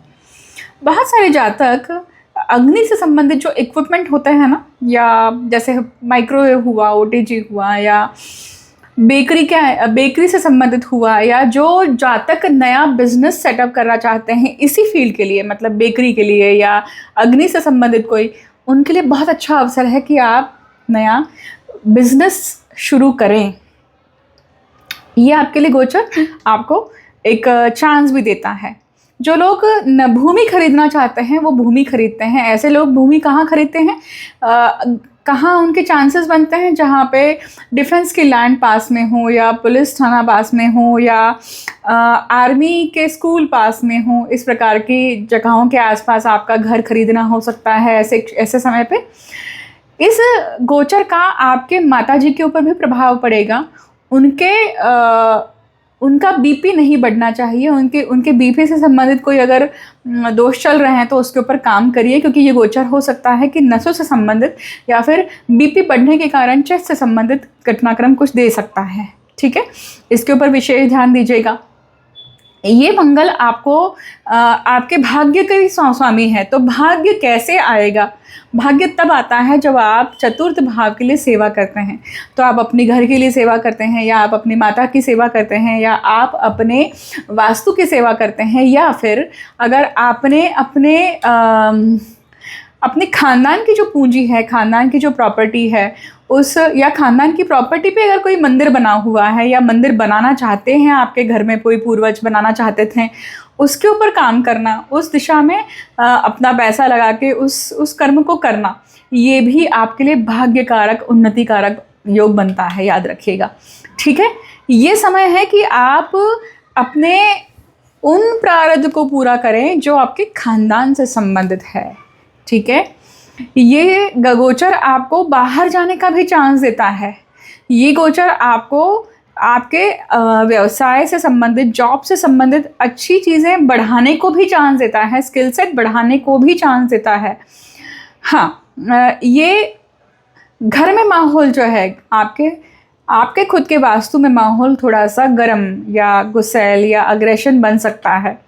बहुत सारे जातक अग्नि से संबंधित जो इक्विपमेंट होते हैं ना, या जैसे माइक्रोवेव हुआ, OTG हुआ, या बेकरी से संबंधित हुआ, या जो जातक नया बिजनेस सेटअप करना चाहते हैं इसी फील्ड के लिए, मतलब बेकरी के लिए या अग्नि से संबंधित कोई, उनके लिए बहुत अच्छा अवसर है कि आप नया बिजनेस शुरू करें। ये आपके लिए गोचर आपको एक चांस भी देता है। जो लोग भूमि खरीदना चाहते हैं वो भूमि खरीदते हैं। ऐसे लोग भूमि कहाँ खरीदते हैं, कहाँ उनके चांसेस बनते हैं? जहाँ पे डिफेंस की लैंड पास में हो, या पुलिस थाना पास में हो, या आर्मी के स्कूल पास में हो। इस प्रकार की जगहों के आसपास आपका घर खरीदना हो सकता है ऐसे समय पे। इस गोचर का आपके माताजी के ऊपर भी प्रभाव पड़ेगा। उनका बीपी नहीं बढ़ना चाहिए। उनके बीपी से संबंधित कोई अगर दोष चल रहे हैं तो उसके ऊपर काम करिए, क्योंकि ये गोचर हो सकता है कि नसों से संबंधित या फिर बीपी बढ़ने के कारण चेस्ट से संबंधित घटनाक्रम कुछ दे सकता है। ठीक है, इसके ऊपर विशेष ध्यान दीजिएगा। ये मंगल आपको आपके भाग्य के भी स्वामी है। तो भाग्य कैसे आएगा? भाग्य तब आता है जब आप चतुर्थ भाव के लिए सेवा करते हैं। तो आप अपने घर के लिए सेवा करते हैं, या आप अपनी माता की सेवा करते हैं, या आप अपने वास्तु की सेवा करते हैं, या फिर अगर आपने अपने खानदान की जो पूंजी है, खानदान की जो प्रॉपर्टी है, उस या खानदान की प्रॉपर्टी पे अगर कोई मंदिर बना हुआ है या मंदिर बनाना चाहते हैं, आपके घर में कोई पूर्वज बनाना चाहते थे, उसके ऊपर काम करना, उस दिशा में अपना पैसा लगा के उस कर्म को करना, ये भी आपके लिए भाग्य कारक, उन्नति कारक योग बनता है, याद रखिएगा। ठीक है, ये समय है कि आप अपने उन प्रारब्ध को पूरा करें जो आपके खानदान से संबंधित है। ठीक है, ये गोचर आपको बाहर जाने का भी चांस देता है। ये गोचर आपको आपके व्यवसाय से संबंधित, जॉब से संबंधित अच्छी चीज़ें बढ़ाने को भी चांस देता है, स्किल सेट बढ़ाने को भी चांस देता है। हाँ, ये घर में माहौल जो है आपके खुद के वास्तु में माहौल थोड़ा सा गर्म या गुस्सैल या अग्रेशन बन सकता है,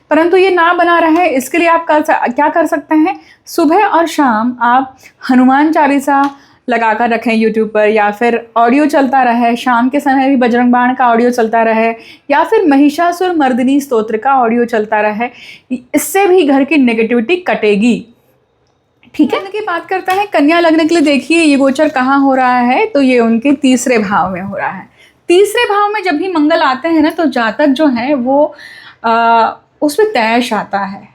परंतु ये ना बना रहे इसके लिए आप क्या कर सकते हैं, सुबह और शाम आप हनुमान चालीसा लगा कर रखें यूट्यूब पर, या फिर ऑडियो चलता रहे, शाम के समय भी बजरंग बाण का ऑडियो चलता रहे, या फिर महिषासुर मर्दिनी स्तोत्र का ऑडियो चलता रहे। इससे भी घर की नेगेटिविटी कटेगी। ठीक है, की बात करता है कन्या लग्न के लिए। देखिए ये गोचर कहाँ हो रहा है, तो ये उनके तीसरे भाव में हो रहा है। तीसरे भाव में जब भी मंगल आते हैं ना, तो जातक जो है वो उसमें तैश आता है।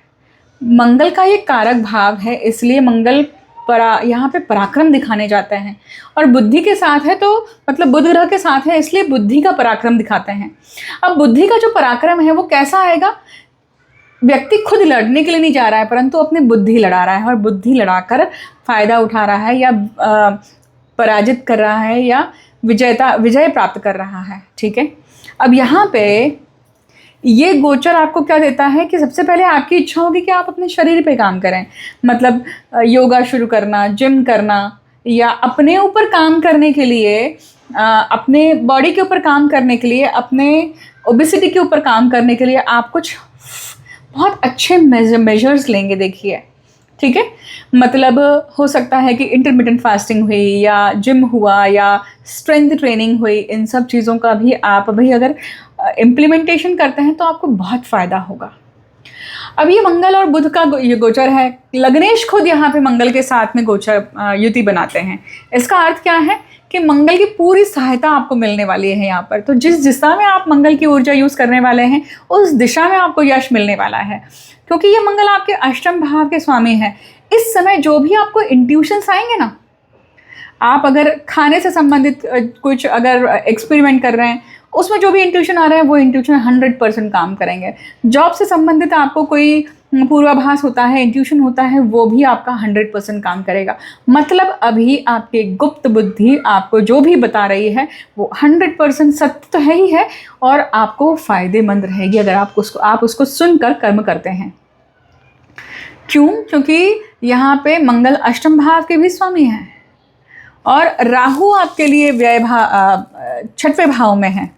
मंगल का ये कारक भाव है, इसलिए मंगल यहाँ पे पराक्रम दिखाने जाते हैं, और बुद्धि के साथ है, तो मतलब बुध ग्रह के साथ है, इसलिए बुद्धि का पराक्रम दिखाते हैं। अब बुद्धि का जो पराक्रम है वो कैसा आएगा, व्यक्ति खुद लड़ने के लिए नहीं जा रहा है, परंतु अपनी बुद्धि लड़ा रहा है, और बुद्धि लड़ाकर फायदा उठा रहा है, या पराजित कर रहा है, या विजय प्राप्त कर रहा है। ठीक है, अब यहाँ पे ये गोचर आपको क्या देता है कि सबसे पहले आपकी इच्छा होगी कि आप अपने शरीर पे काम करें, मतलब योगा शुरू करना, जिम करना, या अपने ऊपर काम करने के लिए, अपने बॉडी के ऊपर काम करने के लिए, अपने ओबेसिटी के ऊपर काम करने के लिए आप कुछ बहुत अच्छे मेजर्स लेंगे। देखिए, ठीक है, मतलब हो सकता है कि इंटरमिटेंट फास्टिंग हुई, या जिम हुआ, या स्ट्रेंथ ट्रेनिंग हुई, इन सब चीज़ों का भी आप अभी अगर इम्प्लीमेंटेशन करते हैं तो आपको बहुत फ़ायदा होगा। अब ये मंगल और बुध का ये गोचर है, लग्नेश खुद यहाँ पे मंगल के साथ में गोचर युति बनाते हैं। इसका अर्थ क्या है कि मंगल की पूरी सहायता आपको मिलने वाली है यहाँ पर। तो जिस दिशा में आप मंगल की ऊर्जा यूज़ करने वाले हैं, उस दिशा में आपको यश मिलने वाला है, क्योंकि ये मंगल आपके अष्टम भाव के स्वामी हैं। इस समय जो भी आपको इंट्यूशंस आएंगे ना, आप अगर खाने से संबंधित कुछ अगर एक्सपेरिमेंट कर रहे हैं, उसमें जो भी इंट्यूशन आ रहा है वो इंट्यूशन 100% काम करेंगे। जॉब से संबंधित आपको कोई पूर्वाभास होता है, इंट्यूशन होता है, वो भी आपका 100% काम करेगा। मतलब अभी आपकी गुप्त बुद्धि आपको जो भी बता रही है वो 100% सत्य तो है ही है, और आपको फ़ायदेमंद रहेगी अगर आप उसको सुनकर कर्म करते हैं। क्यों? क्योंकि यहाँ पे मंगल अष्टम भाव के भी स्वामी हैं, और राहु आपके लिए व्यय भाव 6वें भाव में है।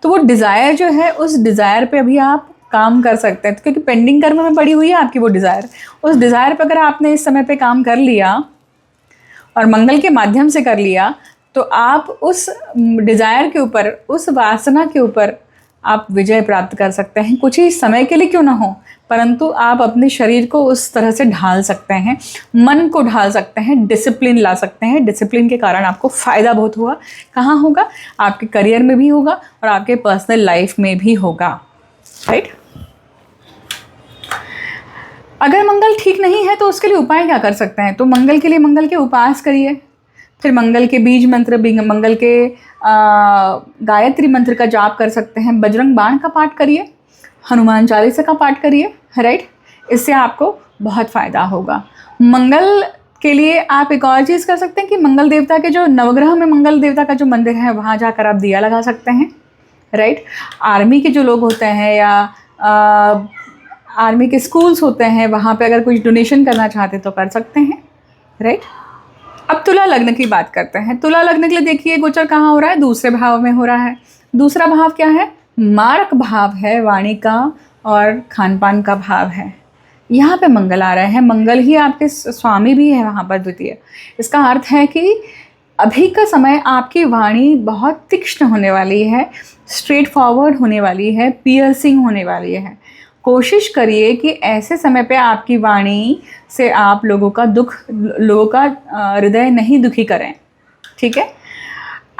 तो वो डिज़ायर जो है, उस डिज़ायर पे अभी आप काम कर सकते हैं, क्योंकि पेंडिंग कर्म में पड़ी हुई है आपकी वो डिज़ायर। उस डिज़ायर पे अगर आपने इस समय पे काम कर लिया और मंगल के माध्यम से कर लिया, तो आप उस डिज़ायर के ऊपर, उस वासना के ऊपर आप विजय प्राप्त कर सकते हैं। कुछ ही समय के लिए क्यों ना हो, परंतु आप अपने शरीर को उस तरह से ढाल सकते हैं, मन को ढाल सकते हैं, डिसिप्लिन ला सकते हैं। डिसिप्लिन के कारण आपको फ़ायदा बहुत होगा। कहाँ होगा? आपके करियर में भी होगा और आपके पर्सनल लाइफ में भी होगा। राइट? अगर मंगल ठीक नहीं है तो उसके लिए उपाय क्या कर सकते हैं? तो मंगल के लिए मंगल के उपास करिए, फिर मंगल के बीज मंत्र, मंगल के गायत्री मंत्र का जाप कर सकते हैं, बजरंग बाण का पाठ करिए, हनुमान चालीसा का पाठ करिए। राइट? इससे आपको बहुत फ़ायदा होगा। मंगल के लिए आप एक और चीज़ कर सकते हैं कि मंगल देवता के जो नवग्रह में मंगल देवता का जो मंदिर है, वहाँ जाकर आप दिया लगा सकते हैं। राइट? आर्मी के जो लोग होते हैं, या आर्मी के स्कूल्स होते हैं, वहाँ पे अगर कुछ डोनेशन करना चाहते तो कर सकते हैं। राइट? अब तुला लग्न की बात करते हैं। तुला लग्न के लिए देखिए गोचर कहाँ हो रहा है? दूसरे भाव में हो रहा है। दूसरा भाव क्या है? मारक भाव है, वाणी का और खान पान का भाव है। यहाँ पे मंगल आ रहे हैं। मंगल ही आपके स्वामी भी है वहाँ पर द्वितीय। इसका अर्थ है कि अभी का समय आपकी वाणी बहुत तीक्ष्ण होने वाली है, स्ट्रेट फॉरवर्ड होने वाली है, पियर्सिंग होने वाली है। कोशिश करिए कि ऐसे समय पे आपकी वाणी से आप लोगों का हृदय नहीं दुखी करें। ठीक है।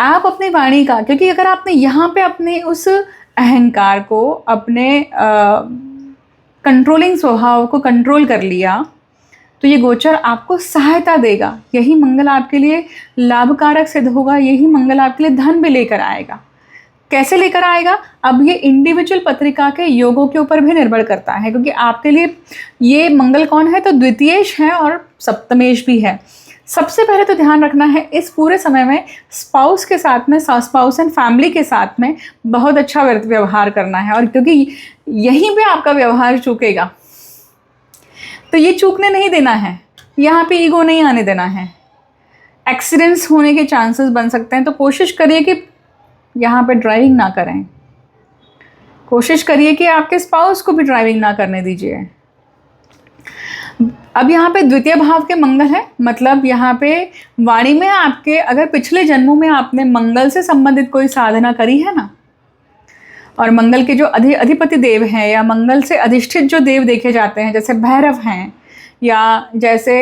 आप अपनी वाणी का, क्योंकि अगर आपने यहाँ पे अपने उस अहंकार को, अपने कंट्रोलिंग स्वभाव को कंट्रोल कर लिया, तो ये गोचर आपको सहायता देगा। यही मंगल आपके लिए लाभकारक सिद्ध होगा, यही मंगल आपके लिए धन भी लेकर आएगा। कैसे लेकर आएगा, अब ये इंडिविजुअल पत्रिका के योगों के ऊपर भी निर्भर करता है, क्योंकि आपके लिए ये मंगल कौन है, तो द्वितीयेश है और सप्तमेश भी है। सबसे पहले तो ध्यान रखना है इस पूरे समय में स्पाउस के साथ में, स्पाउस एंड फैमिली के साथ में बहुत अच्छा व्यवहार करना है, और क्योंकि यहीं पे आपका व्यवहार चूकेगा, तो ये चूकने नहीं देना है, यहाँ पे ईगो नहीं आने देना है। एक्सीडेंट्स होने के चांसेस बन सकते हैं, तो कोशिश करिए कि यहाँ पे ड्राइविंग ना करें, कोशिश करिए कि आपके स्पाउस को भी ड्राइविंग ना करने दीजिए। अब यहाँ पे द्वितीय भाव के मंगल है, मतलब यहाँ पे वाणी में आपके, अगर पिछले जन्मों में आपने मंगल से संबंधित कोई साधना करी है ना, और मंगल के जो अधिपति देव हैं या मंगल से अधिष्ठित जो देव देखे जाते हैं, जैसे भैरव हैं या जैसे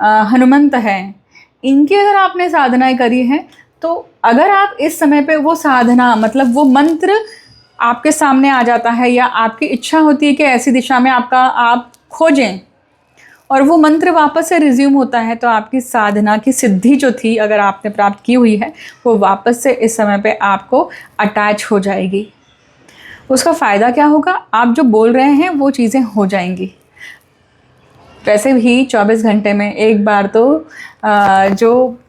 हनुमंत हैं, इनकी अगर आपने साधनाएं करी हैं, तो अगर आप इस समय पे वो साधना, मतलब वो मंत्र आपके सामने आ जाता है, या आपकी इच्छा होती है कि ऐसी दिशा में आप खोजें और वो मंत्र वापस से रिज्यूम होता है, तो आपकी साधना की सिद्धि जो थी, अगर आपने प्राप्त की हुई है, वो वापस से इस समय पे आपको अटैच हो जाएगी। उसका फ़ायदा क्या होगा, आप जो बोल रहे हैं वो चीज़ें हो जाएंगी। वैसे भी 24 घंटे में एक बार तो जो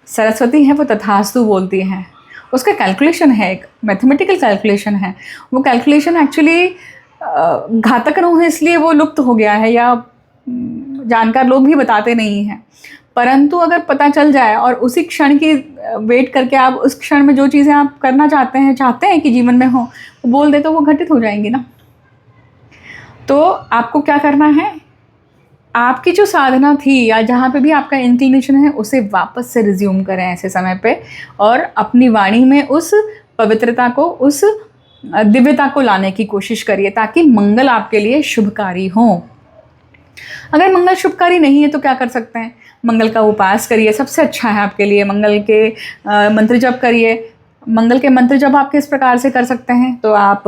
सरस्वती हैं वो तथास्तु बोलती हैं, उसका कैलकुलेशन है, एक मैथमेटिकल कैलकुलेशन है। वो कैलकुलेशन एक्चुअली घातक न हो इसलिए वो लुप्त हो गया है, या जानकार लोग भी बताते नहीं हैं, परंतु अगर पता चल जाए और उसी क्षण की वेट करके आप उस क्षण में जो चीज़ें आप करना चाहते हैं कि जीवन में हो, वो बोल दे, तो वो घटित हो जाएंगी ना। तो आपको क्या करना है, आपकी जो साधना थी या जहाँ पे भी आपका इंक्लिनेशन है, उसे वापस से रिज्यूम करें ऐसे समय पे, और अपनी वाणी में उस पवित्रता को, उस दिव्यता को लाने की कोशिश करिए, ताकि मंगल आपके लिए शुभकारी हो। अगर मंगल शुभकारी नहीं है तो क्या कर सकते हैं, मंगल का उपास करिए, सबसे अच्छा है आपके लिए। मंगल के मंत्र जप करिए। मंगल के मंत्र जप आप किस प्रकार से कर सकते हैं, तो आप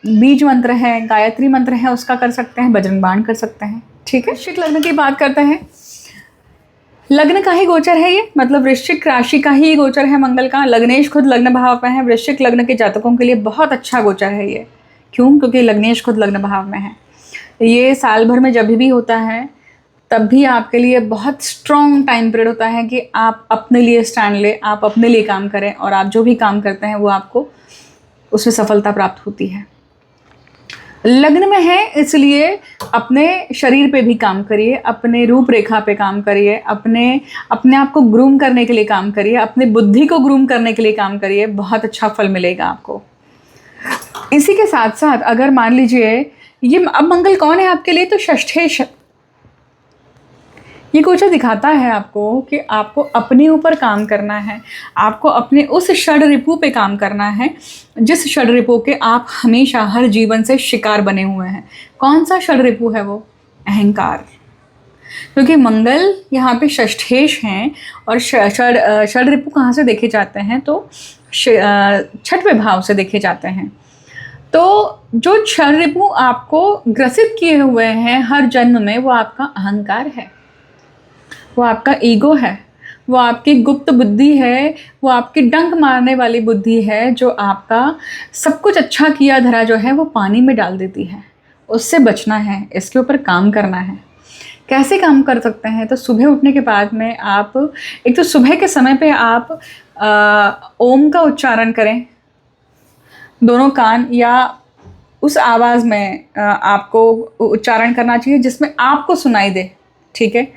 बीज मंत्र है, गायत्री मंत्र है, उसका कर सकते हैं, बजरंग बाण कर सकते हैं। ठीक है, वृश्चिक लग्न की बात करते हैं। लग्न का ही गोचर है ये, मतलब वृश्चिक राशि का ही गोचर है मंगल का। लग्नेश खुद लग्न भाव में है। वृश्चिक लग्न के जातकों के लिए बहुत अच्छा गोचर है ये। क्यों? क्योंकि लग्नेश खुद लग्न भाव में है। ये साल भर में जब भी होता है तब भी आपके लिए बहुत स्ट्रॉन्ग टाइम पीरियड होता है कि आप अपने लिए स्टैंड लें, आप अपने लिए काम करें, और आप जो भी काम करते हैं वो आपको उसमें सफलता प्राप्त होती है। लग्न में है इसलिए अपने शरीर पे भी काम करिए, अपने रूपरेखा पे काम करिए, अपने आप को ग्रूम करने के लिए काम करिए, अपने बुद्धि को ग्रूम करने के लिए काम करिए, बहुत अच्छा फल मिलेगा आपको। इसी के साथ साथ अगर मान लीजिए ये अब मंगल कौन है आपके लिए, तो षष्ठेश। ये गोचर दिखाता है आपको कि आपको अपने ऊपर काम करना है, आपको अपने उस षड रिपु पे काम करना है जिस षड रिपु के आप हमेशा हर जीवन से शिकार बने हुए हैं। कौन सा षड रिपु है वो? अहंकार। क्योंकि मंगल यहाँ पे षष्ठेश हैं, और षड रिपु कहाँ से देखे जाते हैं, तो छठवें भाव से देखे जाते हैं। तो जो षड रिपु आपको ग्रसित किए हुए हैं हर जन्म में, वो आपका अहंकार है, वो आपका ईगो है, वो आपकी गुप्त बुद्धि है, वो आपकी डंक मारने वाली बुद्धि है, जो आपका सब कुछ अच्छा किया धरा जो है वो पानी में डाल देती है। उससे बचना है, इसके ऊपर काम करना है। कैसे काम कर सकते हैं? तो सुबह उठने के बाद में आप एक तो सुबह के समय पे आप ओम का उच्चारण करें, दोनों कान या उस आवाज़ में आपको उच्चारण करना चाहिए जिसमें आपको सुनाई दे। ठीक है,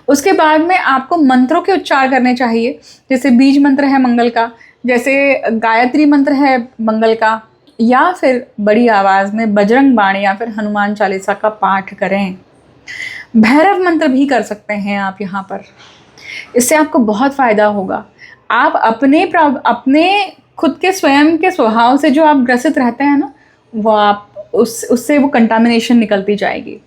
उसके बाद में आपको मंत्रों के उच्चार करने चाहिए, जैसे बीज मंत्र है मंगल का, जैसे गायत्री मंत्र है मंगल का, या फिर बड़ी आवाज़ में बजरंग बाण या फिर हनुमान चालीसा का पाठ करें। भैरव मंत्र भी कर सकते हैं आप यहाँ पर, इससे आपको बहुत फ़ायदा होगा। आप अपने खुद के स्वयं के स्वभाव से जो आप ग्रसित रहते हैं ना, वो आप उससे वो कंटामिनेशन निकलती जाएगी।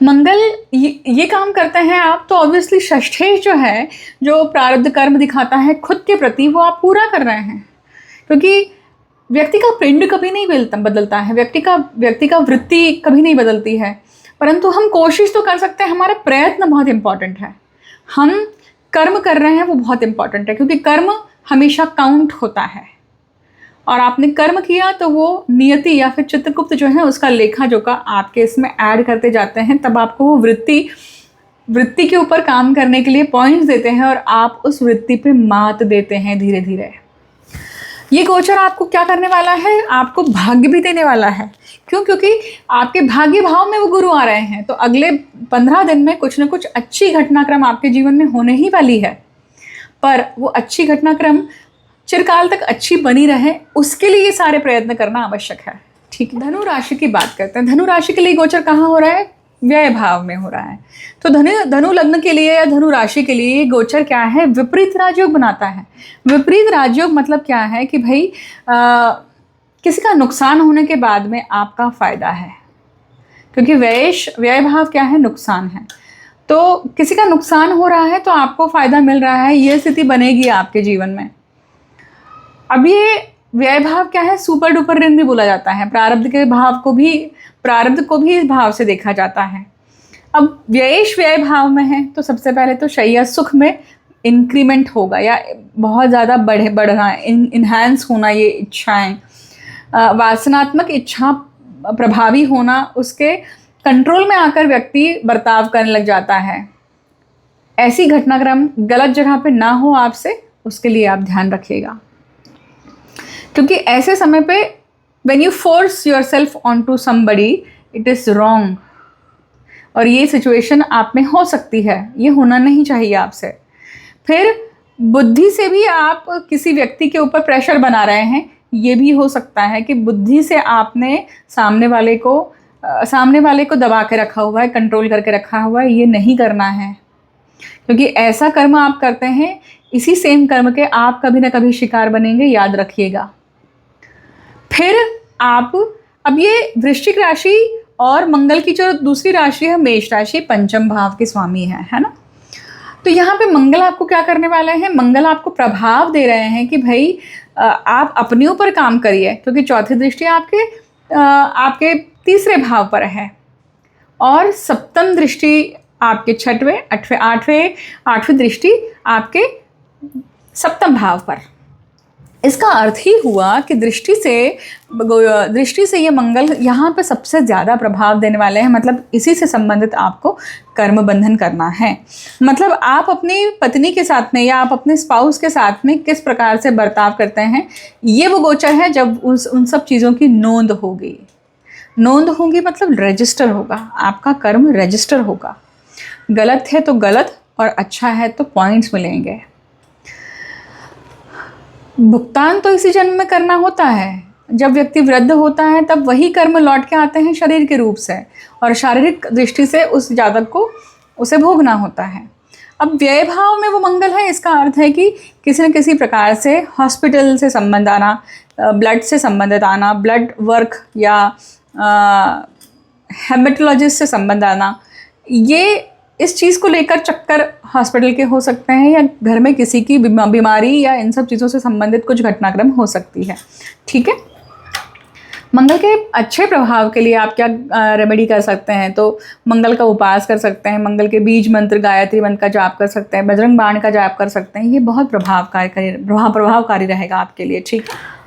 मंगल ये काम करते हैं आप, तो ऑब्वियसली षष्ठेश जो है, जो प्रारब्ध कर्म दिखाता है खुद के प्रति, वो आप पूरा कर रहे हैं। क्योंकि व्यक्ति का पिंड कभी नहीं बदलता है, व्यक्ति का वृत्ति कभी नहीं बदलती है, परंतु हम कोशिश तो कर सकते हैं। हमारा प्रयत्न बहुत इंपॉर्टेंट है, हम कर्म कर रहे हैं वो बहुत इंपॉर्टेंट है, क्योंकि कर्म हमेशा काउंट होता है। और आपने कर्म किया तो वो नियति या फिर चित्रगुप्त जो है उसका लेखा जोखा आपके इसमें ऐड करते जाते हैं, तब आपको वो वृत्ति के ऊपर काम करने के लिए पॉइंट्स देते हैं और आप उस वृत्ति पे मात देते हैं धीरे धीरे। ये गोचर आपको क्या करने वाला है, आपको भाग्य भी देने वाला है। क्यों? क्योंकि आपके भाग्य भाव में वो गुरु आ रहे हैं, तो अगले 15 दिन में कुछ न कुछ अच्छी घटनाक्रम आपके जीवन में होने ही वाली है। पर वो अच्छी घटनाक्रम चिरकाल तक अच्छी बनी रहे, उसके लिए ये सारे प्रयत्न करना आवश्यक है। ठीक है, धनु राशि की बात करते हैं। धनु राशि के लिए गोचर कहाँ हो रहा है? व्यय भाव में हो रहा है। तो धनु लग्न के लिए या धनु राशि के लिए ये गोचर क्या है? विपरीत राजयोग बनाता है। विपरीत राजयोग मतलब क्या है कि भाई किसी का नुकसान होने के बाद में आपका फायदा है, क्योंकि व्यय भाव क्या है? नुकसान है। तो किसी का नुकसान हो रहा है तो आपको फायदा मिल रहा है, ये स्थिति बनेगी आपके जीवन में। अब ये व्यय भाव क्या है? सुपर डुपर ऋण भी बोला जाता है। प्रारब्ध को भी इस भाव से देखा जाता है। अब व्यय भाव में है तो सबसे पहले तो शैया सुख में इंक्रीमेंट होगा, या बहुत ज़्यादा बढ़ना, इन्हांस होना, ये इच्छाएं, वासनात्मक इच्छा प्रभावी होना, उसके कंट्रोल में आकर व्यक्ति बर्ताव करने लग जाता है। ऐसी घटनाक्रम गलत जगह पे ना हो आपसे, उसके लिए आप ध्यान रखिएगा। क्योंकि ऐसे समय पे when you force yourself onto somebody, it is wrong। और ये सिचुएशन आप में हो सकती है, ये होना नहीं चाहिए आपसे। फिर बुद्धि से भी आप किसी व्यक्ति के ऊपर प्रेशर बना रहे हैं, ये भी हो सकता है कि बुद्धि से आपने सामने वाले को दबा के रखा हुआ है, कंट्रोल करके रखा हुआ है। ये नहीं करना है, क्योंकि ऐसा कर्म आप करते हैं, इसी सेम कर्म के आप कभी ना कभी शिकार बनेंगे, याद रखिएगा। फिर अब ये वृश्चिक राशि और मंगल की जो दूसरी राशि है मेष राशि, पंचम भाव के स्वामी है ना। तो यहाँ पे मंगल आपको क्या करने वाले हैं? मंगल आपको प्रभाव दे रहे हैं कि भाई आप अपने ऊपर काम करिए, क्योंकि चौथी दृष्टि आपके तीसरे भाव पर है, और सप्तम दृष्टि आपके आठवीं दृष्टि आपके सप्तम भाव पर। इसका अर्थ ही हुआ कि दृष्टि से ये मंगल यहाँ पे सबसे ज़्यादा प्रभाव देने वाले हैं। मतलब इसी से संबंधित आपको कर्म बंधन करना है। मतलब आप अपनी पत्नी के साथ में या आप अपने स्पाउस के साथ में किस प्रकार से बर्ताव करते हैं, ये वो गोचर है जब उन सब चीज़ों की नोंद होगी। मतलब रजिस्टर होगा, आपका कर्म रजिस्टर होगा। गलत है तो गलत, और अच्छा है तो पॉइंट्स मिलेंगे। भुगतान तो इसी जन्म में करना होता है। जब व्यक्ति वृद्ध होता है तब वही कर्म लौट के आते हैं शरीर के रूप से, और शारीरिक दृष्टि से उस जातक को उसे भोगना होता है। अब व्यय भाव में वो मंगल है, इसका अर्थ है कि किसी न किसी प्रकार से हॉस्पिटल से संबंध आना, ब्लड से संबंधित आना, ब्लड वर्क या हेमेटोलॉजिस्ट से संबंध आना, ये इस चीज़ को लेकर चक्कर हॉस्पिटल के हो सकते हैं, या घर में किसी की बीमारी या इन सब चीज़ों से संबंधित कुछ घटनाक्रम हो सकती है। ठीक है, मंगल के अच्छे प्रभाव के लिए आप क्या रेमेडी कर सकते हैं? तो मंगल का उपास कर सकते हैं, मंगल के बीज मंत्र गायत्री मंत्र का जाप कर सकते हैं, बजरंग बाण का जाप कर सकते हैं। ये बहुत प्रभावकारी रहेगा आपके लिए। ठीक,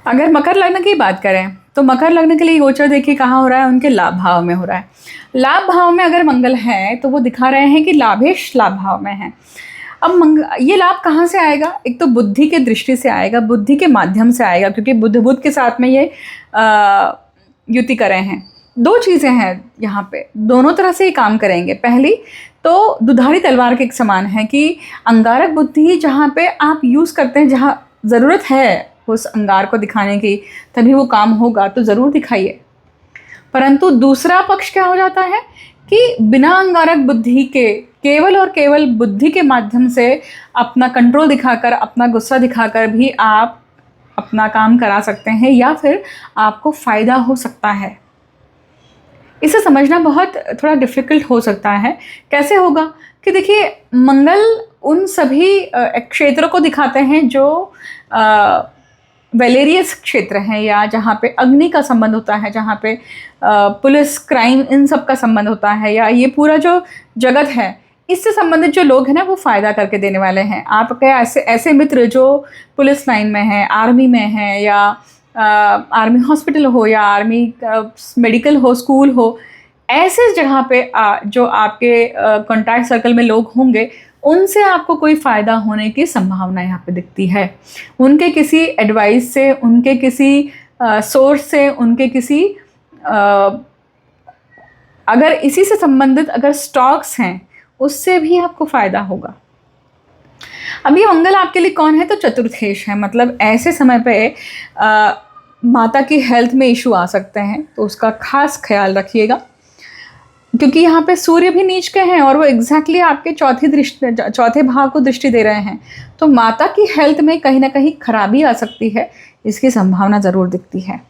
अगर मकर लग्न की बात करें तो मकर लग्न के लिए गोचर देखिए कहाँ हो रहा है, उनके लाभ भाव में हो रहा है। लाभ भाव में अगर मंगल है तो वो दिखा रहे हैं कि लाभेश लाभ भाव में है। अब ये लाभ कहाँ से आएगा? एक तो बुद्धि के दृष्टि से आएगा, बुद्धि के माध्यम से आएगा, क्योंकि बुध के साथ में ये युति करे हैं। दो चीज़ें हैं यहाँ पे, दोनों तरह से ये काम करेंगे। पहली तो दुधारी तलवार के एक समान है कि अंगारक बुद्धि जहाँ पे आप यूज़ करते हैं, जहाँ ज़रूरत है उस अंगार को दिखाने की, तभी वो काम होगा, तो ज़रूर दिखाइए। परंतु दूसरा पक्ष क्या हो जाता है कि बिना अंगारक बुद्धि के केवल और केवल बुद्धि के माध्यम से अपना कंट्रोल दिखाकर, अपना गुस्सा दिखाकर भी आप अपना काम करा सकते हैं, या फिर आपको फ़ायदा हो सकता है। इसे समझना बहुत थोड़ा डिफ़िकल्ट हो सकता है। कैसे होगा कि देखिए, मंगल उन सभी क्षेत्रों को दिखाते हैं जो वेलेरियस क्षेत्र हैं, या जहाँ पे अग्नि का संबंध होता है, जहाँ पे पुलिस, क्राइम, इन सब का संबंध होता है, या ये पूरा जो जगत है इससे संबंधित जो लोग हैं ना, वो फ़ायदा करके देने वाले हैं। आपके ऐसे ऐसे मित्र जो पुलिस लाइन में हैं, आर्मी में हैं, या आर्मी हॉस्पिटल हो, या आर्मी मेडिकल हो, स्कूल हो, ऐसे जगह पे जो आपके कॉन्टैक्ट सर्कल में लोग होंगे, उनसे आपको कोई फ़ायदा होने की संभावना यहाँ पे दिखती है। उनके किसी एडवाइस से, उनके किसी सोर्स से, उनके किसी अगर इसी से संबंधित अगर स्टॉक्स हैं, उससे भी आपको फ़ायदा होगा। अभी मंगल आपके लिए कौन है? तो चतुर्थेश है। मतलब ऐसे समय पे माता की हेल्थ में इशू आ सकते हैं, तो उसका खास ख्याल रखिएगा, क्योंकि यहाँ पे सूर्य भी नीच के हैं और वो एग्जैक्टली आपके चौथे भाव को दृष्टि दे रहे हैं। तो माता की हेल्थ में कहीं ना कहीं खराबी आ सकती है, इसकी संभावना ज़रूर दिखती है।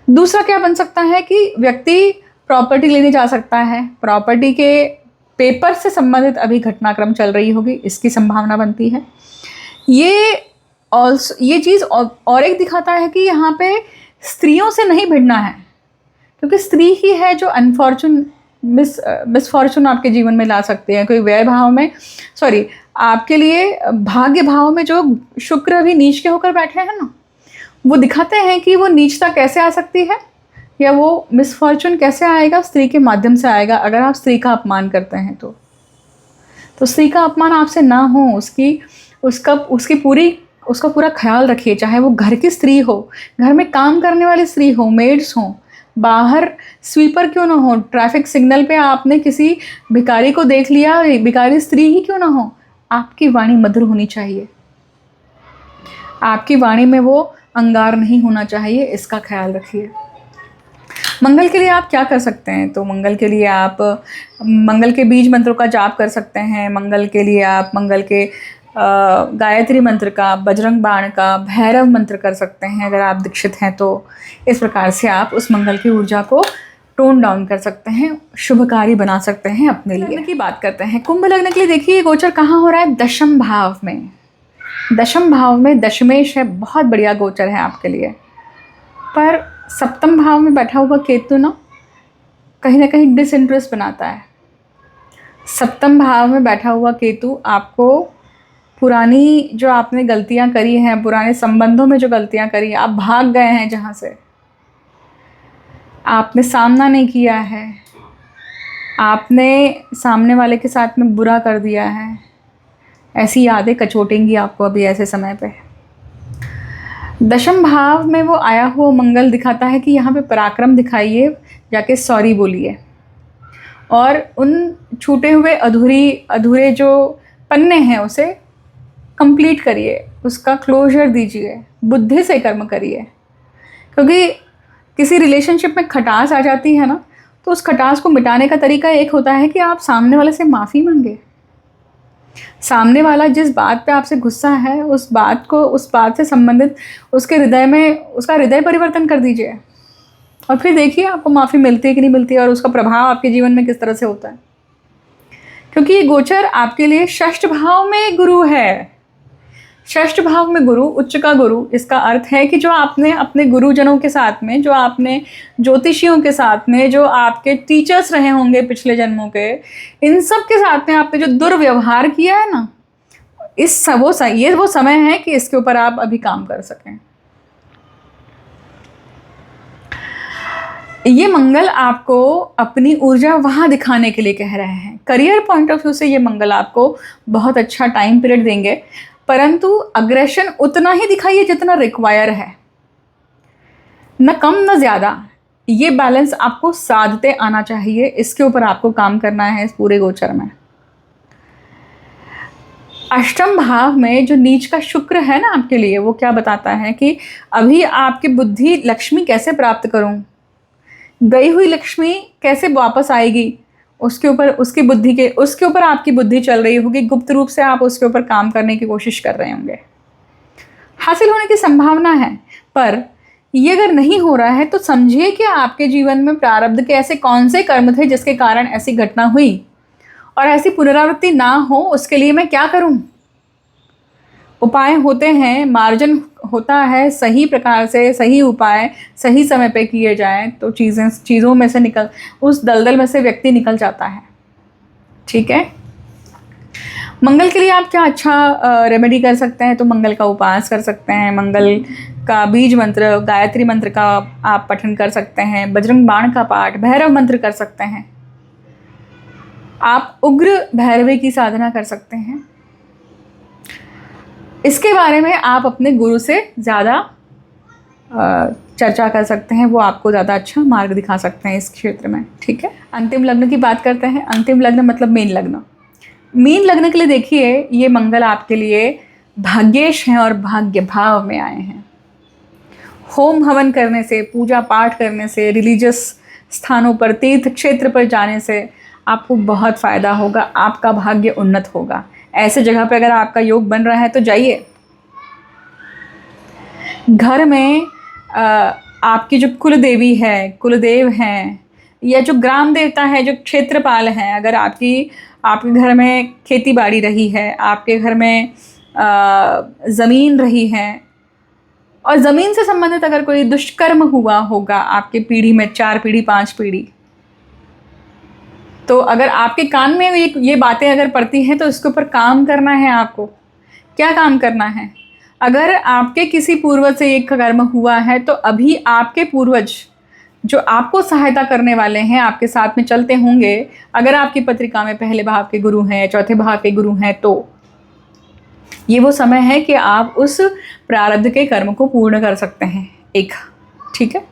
दूसरा क्या बन सकता है कि व्यक्ति प्रॉपर्टी लेने जा सकता है, प्रॉपर्टी के पेपर से संबंधित अभी घटनाक्रम चल रही होगी, इसकी संभावना बनती है। ये चीज़ और एक दिखाता है कि यहाँ पे स्त्रियों से नहीं भिड़ना है, क्योंकि स्त्री ही है जो मिसफॉर्चून आपके जीवन में ला सकते हैं। कोई व्यय भाव में, आपके लिए भाग्य भाव में जो शुक्र भी नीच के होकर बैठे हैं ना, वो दिखाते हैं कि वो नीचता कैसे आ सकती है, या वो मिसफॉर्चून कैसे आएगा। स्त्री के माध्यम से आएगा। अगर आप स्त्री का अपमान करते हैं तो स्त्री का अपमान आपसे ना हो, उसका पूरा ख्याल रखिए। चाहे वो घर की स्त्री हो, घर में काम करने वाली स्त्री हो, मेड्स हो, बाहर स्वीपर क्यों ना हो, ट्रैफिक सिग्नल पे आपने किसी भिखारी को देख लिया, भिखारी स्त्री ही क्यों ना हो, आपकी वाणी मधुर होनी चाहिए। आपकी वाणी में वो अंगार नहीं होना चाहिए, इसका ख्याल रखिए। मंगल के लिए आप क्या कर सकते हैं? तो मंगल के लिए आप मंगल के बीज मंत्रों का जाप कर सकते हैं। मंगल के लिए आप मंगल के गायत्री मंत्र का, बजरंग बाण का, भैरव मंत्र कर सकते हैं अगर आप दीक्षित हैं तो। इस प्रकार से आप उस मंगल की ऊर्जा को टोन डाउन कर सकते हैं, शुभकारी बना सकते हैं अपने लिए। की बात करते हैं कुंभ लग्न के लिए। देखिए, गोचर कहाँ हो रहा है? दशम भाव में। दशम भाव में दशमेश है, बहुत बढ़िया गोचर है आपके लिए। पर सप्तम भाव में बैठा हुआ केतु ना कहीं डिसइंटरेस्ट बनाता है। सप्तम भाव में बैठा हुआ केतु आपको पुरानी जो आपने गलतियां करी हैं, पुराने संबंधों में जो गलतियां करी, आप भाग गए हैं जहाँ से, आपने सामना नहीं किया है, आपने सामने वाले के साथ में बुरा कर दिया है, ऐसी यादें कचोटेंगी आपको अभी ऐसे समय पे। दशम भाव में वो आया हुआ मंगल दिखाता है कि यहाँ पे पराक्रम दिखाइए, जाके सॉरी बोलिए, और उन छूटे हुए अधूरे जो पन्ने हैं उसे कंप्लीट करिए, उसका क्लोजर दीजिए, बुद्धि से कर्म करिए। क्योंकि किसी रिलेशनशिप में खटास आ जाती है ना, तो उस खटास को मिटाने का तरीका एक होता है कि आप सामने वाले से माफ़ी मांगे। सामने वाला जिस बात पे आपसे गुस्सा है, उस बात से संबंधित उसके हृदय में उसका हृदय परिवर्तन कर दीजिए, और फिर देखिए आपको माफ़ी मिलती है कि नहीं मिलती है, और उसका प्रभाव आपके जीवन में किस तरह से होता है। क्योंकि ये गोचर आपके लिए षष्ठ भाव में गुरु है। षष्ठ भाव में गुरु, उच्च का गुरु, इसका अर्थ है कि जो आपने अपने गुरुजनों के साथ में, जो आपने ज्योतिषियों के साथ में, जो आपके टीचर्स रहे होंगे पिछले जन्मों के, इन सब के साथ में आपने जो दुर्व्यवहार किया है ना, ये वो समय है कि इसके ऊपर आप अभी काम कर सकें। ये मंगल आपको अपनी ऊर्जा वहाँ दिखाने के लिए कह रहे हैं। करियर पॉइंट ऑफ व्यू से ये मंगल आपको बहुत अच्छा टाइम पीरियड देंगे, परंतु अग्रेशन उतना ही दिखाइए जितना रिक्वायर है, न कम न ज़्यादा। ये बैलेंस आपको साधते आना चाहिए, इसके ऊपर आपको काम करना है इस पूरे गोचर में। अष्टम भाव में जो नीच का शुक्र है ना आपके लिए, वो क्या बताता है कि अभी आपकी बुद्धि लक्ष्मी कैसे प्राप्त करूं, गई हुई लक्ष्मी कैसे वापस आएगी, उसके ऊपर आपकी बुद्धि चल रही होगी। गुप्त रूप से आप उसके ऊपर काम करने की कोशिश कर रहे होंगे। हासिल होने की संभावना है, पर ये अगर नहीं हो रहा है तो समझिए कि आपके जीवन में प्रारब्ध के ऐसे कौन से कर्म थे जिसके कारण ऐसी घटना हुई, और ऐसी पुनरावृत्ति ना हो उसके लिए मैं क्या करूं। उपाय होते हैं, मार्जन होता है, सही प्रकार से सही उपाय सही समय पे किए जाएं तो चीज़ों में से उस दलदल में से व्यक्ति निकल जाता है। ठीक है। मंगल के लिए आप क्या अच्छा रेमेडी कर सकते हैं, तो मंगल का उपास कर सकते हैं, मंगल का बीज मंत्र गायत्री मंत्र का आप पठन कर सकते हैं, बजरंग बाण का पाठ, भैरव मंत्र कर सकते हैं, आप उग्र भैरवी की साधना कर सकते हैं। इसके बारे में आप अपने गुरु से ज़्यादा चर्चा कर सकते हैं, वो आपको ज़्यादा अच्छा मार्ग दिखा सकते हैं इस क्षेत्र में। ठीक है। अंतिम लग्न की बात करते हैं। अंतिम लग्न मतलब मीन लग्न। मीन लग्न के लिए देखिए, ये मंगल आपके लिए भाग्येश हैं और भाग्य भाव में आए हैं। होम हवन करने से, पूजा पाठ करने से, रिलीजियस स्थानों पर, तीर्थ क्षेत्र पर जाने से आपको बहुत फ़ायदा होगा, आपका भाग्य उन्नत होगा। ऐसे जगह पे अगर आपका योग बन रहा है तो जाइए। घर में आपकी जो कुल देवी है, कुलदेव हैं, या जो ग्राम देवता है, जो क्षेत्रपाल हैं, अगर आपके घर में खेती बाड़ी रही है, आपके घर में ज़मीन रही है, और ज़मीन से संबंधित अगर कोई दुष्कर्म हुआ होगा आपके पीढ़ी में, 4 पीढ़ी 5 पीढ़ी, तो अगर आपके कान में ये बातें अगर पड़ती हैं तो इसके ऊपर काम करना है आपको। क्या काम करना है? अगर आपके किसी पूर्वज से एक कर्म हुआ है तो अभी आपके पूर्वज जो आपको सहायता करने वाले हैं, आपके साथ में चलते होंगे, अगर आपकी पत्रिका में पहले भाव के गुरु हैं, चौथे भाव के गुरु हैं, तो ये वो समय है कि आप उस प्रारब्ध के कर्म को पूर्ण कर सकते हैं। एक, ठीक है।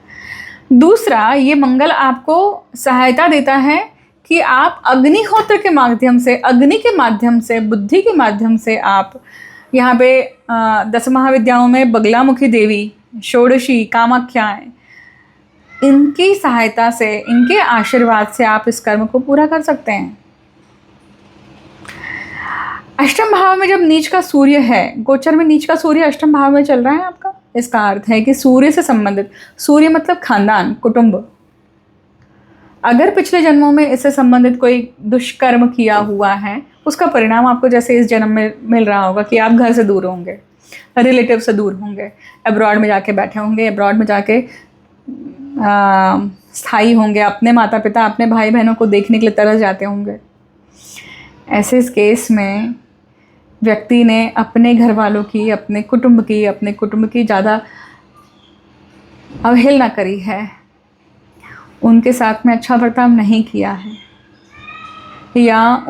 दूसरा, ये मंगल आपको सहायता देता है कि आप अग्निहोत्र के माध्यम से, अग्नि के माध्यम से, बुद्धि के माध्यम से आप यहाँ पे 10 महाविद्याओं में बगलामुखी देवी, षोडशी, कामाख्याएँ, इनकी सहायता से, इनके आशीर्वाद से आप इस कर्म को पूरा कर सकते हैं। अष्टम भाव में जब नीच का सूर्य है, गोचर में नीच का सूर्य अष्टम भाव में चल रहा है आपका, इसका अर्थ है कि सूर्य से संबंधित, सूर्य मतलब खानदान, कुटुंब, अगर पिछले जन्मों में इससे संबंधित कोई दुष्कर्म किया हुआ है, उसका परिणाम आपको जैसे इस जन्म में मिल रहा होगा कि आप घर से दूर होंगे, रिलेटिव से दूर होंगे, अब्रॉड में जाके बैठे होंगे, अब्रॉड में जाके स्थायी होंगे, अपने माता पिता, अपने भाई बहनों को देखने के लिए तरस जाते होंगे। ऐसे इस केस में व्यक्ति ने अपने घर वालों की, अपने कुटुंब की ज़्यादा अवहेलना करी है, उनके साथ में अच्छा बर्ताव नहीं किया है, या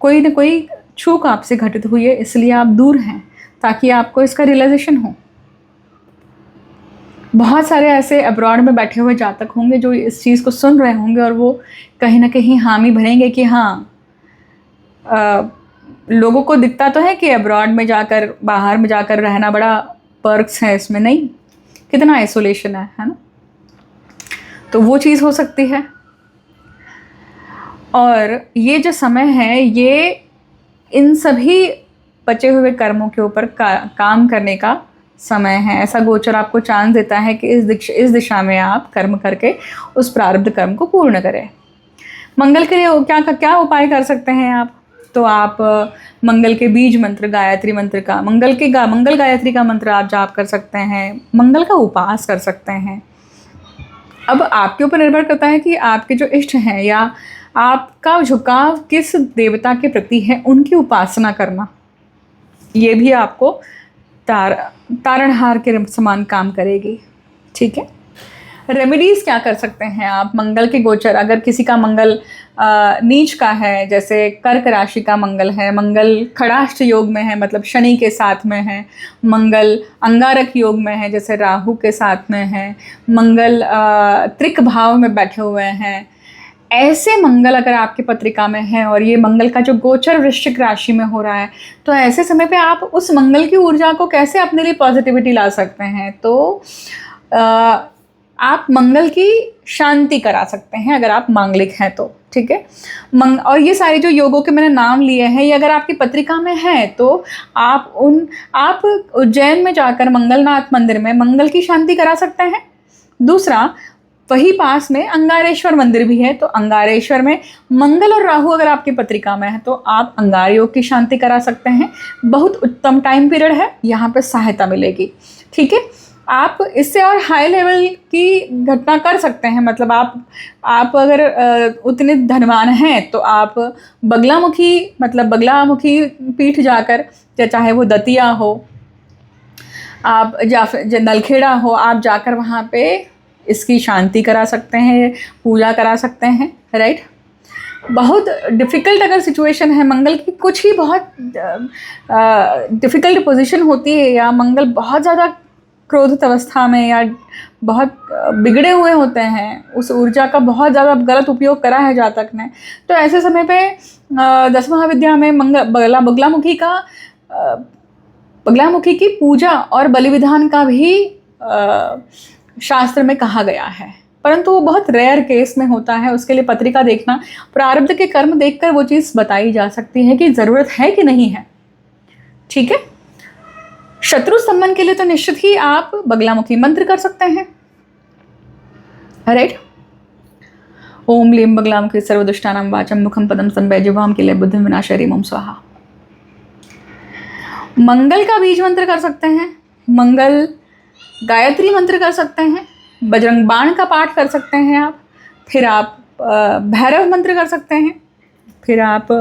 कोई न कोई चूक आपसे घटित हुई है, इसलिए आप दूर हैं, ताकि आपको इसका रियलाइजेशन हो। बहुत सारे ऐसे अब्रॉड में बैठे हुए जातक होंगे जो इस चीज़ को सुन रहे होंगे और वो कहीं ना कहीं हामी भरेंगे कि हाँ, लोगों को दिखता तो है कि अब्रॉड में जाकर, बाहर में जाकर रहना बड़ा पर्क्स है, इसमें नहीं, कितना आइसोलेशन है ना। तो वो चीज़ हो सकती है। और ये जो समय है, ये इन सभी बचे हुए कर्मों के ऊपर काम करने का समय है। ऐसा गोचर आपको चांस देता है कि इस दिशा में आप कर्म करके उस प्रारब्ध कर्म को पूर्ण करें। मंगल के लिए क्या उपाय कर सकते हैं आप? तो आप मंगल के बीज मंत्र, गायत्री मंत्र का, मंगल गायत्री का मंत्र आप जाप कर सकते हैं, मंगल का उपास कर सकते हैं। अब आपके ऊपर निर्भर करता है कि आपके जो इष्ट हैं या आपका झुकाव किस देवता के प्रति है, उनकी उपासना करना, ये भी आपको तारणहार के समान काम करेगी। ठीक है। रेमेडीज़ क्या कर सकते हैं आप? मंगल के गोचर, अगर किसी का मंगल नीच का है, जैसे कर्क राशि का मंगल है, मंगल खड़ाष्ट योग में है, मतलब शनि के साथ में है, मंगल अंगारक योग में है, जैसे राहु के साथ में है, मंगल त्रिक भाव में बैठे हुए हैं, ऐसे मंगल अगर आपकी पत्रिका में है और ये मंगल का जो गोचर वृश्चिक राशि में हो रहा है, तो ऐसे समय पे आप उस मंगल की ऊर्जा को कैसे अपने लिए पॉजिटिविटी ला सकते हैं? तो आप मंगल की शांति करा सकते हैं अगर आप मांगलिक हैं तो। ठीक है। और ये सारे जो योगों के मैंने नाम लिए हैं, ये अगर आपकी पत्रिका में है तो आप उज्जैन में जाकर मंगलनाथ मंदिर में मंगल की शांति करा सकते हैं। दूसरा, वही पास में अंगारेश्वर मंदिर भी है, तो अंगारेश्वर में मंगल और राहु अगर आपकी पत्रिका में है तो आप अंगार योग की शांति करा सकते हैं। बहुत उत्तम टाइम पीरियड है, यहाँ पे सहायता मिलेगी। ठीक है, आप इससे और हाई लेवल की घटना कर सकते हैं। मतलब आप अगर उतने धनवान हैं तो आप बगलामुखी पीठ जाकर, चाहे वो दतिया हो, आप या फिर नलखेड़ा हो, आप जाकर वहाँ पे इसकी शांति करा सकते हैं, पूजा करा सकते हैं, राइट। बहुत डिफ़िकल्ट अगर सिचुएशन है, मंगल की कुछ ही बहुत डिफ़िकल्ट पोजीशन होती है, या मंगल बहुत ज़्यादा क्रोधित अवस्था में या बहुत बिगड़े हुए होते हैं, उस ऊर्जा का बहुत ज़्यादा गलत उपयोग करा है जातक ने, तो ऐसे समय पे 10 महाविद्या में बगलामुखी की पूजा और बलि विधान का भी शास्त्र में कहा गया है, परंतु वो बहुत रेयर केस में होता है। उसके लिए पत्रिका देखना, प्रारब्ध के कर्म देखकर वो चीज़ बताई जा सकती है कि ज़रूरत है कि नहीं है। ठीक है, शत्रु सम्मान के लिए तो निश्चित ही आप बगलामुखी मंत्र कर सकते हैं, राइट। ओम लीम बगलामुखी सर्वदुष्टानां वाचम मुखम पदम संवैजुवाम के लिए बुद्धिम विनाशरी ओम स्वाहा। मंगल का बीज मंत्र कर सकते हैं, मंगल गायत्री मंत्र कर सकते हैं, बजरंग बाण का पाठ कर सकते हैं आप, फिर आप भैरव मंत्र कर सकते हैं, फिर आप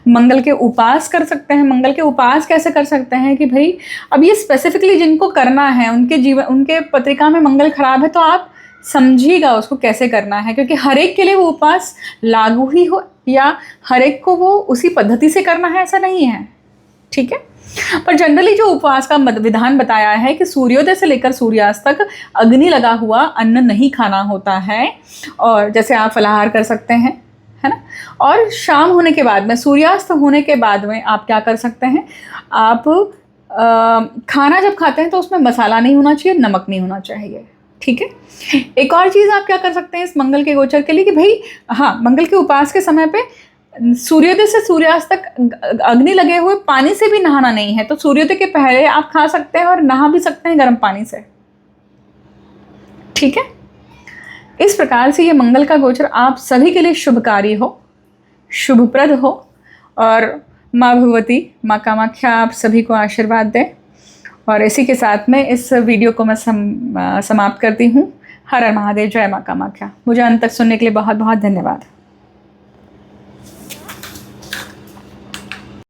मंगल के उपास कर सकते हैं। मंगल के उपास कैसे कर सकते हैं कि भाई अब ये स्पेसिफिकली जिनको करना है, उनके पत्रिका में मंगल खराब है, तो आप समझिएगा उसको कैसे करना है, क्योंकि हर एक के लिए वो उपास लागू ही हो या हर एक को वो उसी पद्धति से करना है, ऐसा नहीं है। ठीक है, पर जनरली जो उपवास का विधान बताया है कि सूर्योदय से लेकर सूर्यास्त तक अग्नि लगा हुआ अन्न नहीं खाना होता है, और जैसे आप फलाहार कर सकते हैं, है ना, और शाम होने के बाद में, सूर्यास्त होने के बाद में आप क्या कर सकते हैं, आप खाना जब खाते हैं तो उसमें मसाला नहीं होना चाहिए, नमक नहीं होना चाहिए। ठीक है, एक और चीज़ आप क्या कर सकते हैं इस मंगल के गोचर के लिए कि भाई हाँ, मंगल के उपास के समय पे सूर्योदय से सूर्यास्त तक अग्नि लगे हुए पानी से भी नहाना नहीं है, तो सूर्योदय के पहले आप खा सकते हैं और नहा भी सकते हैं गर्म पानी से। ठीक है, इस प्रकार से ये मंगल का गोचर आप सभी के लिए शुभकारी हो, शुभप्रद हो, और माँ भगवती, माँ कामाख्या आप सभी को आशीर्वाद दें। और इसी के साथ में इस वीडियो को मैं समाप्त करती हूँ। हर हर महादेव, जय माँ कामाख्या। मुझे अंत तक सुनने के लिए बहुत बहुत धन्यवाद।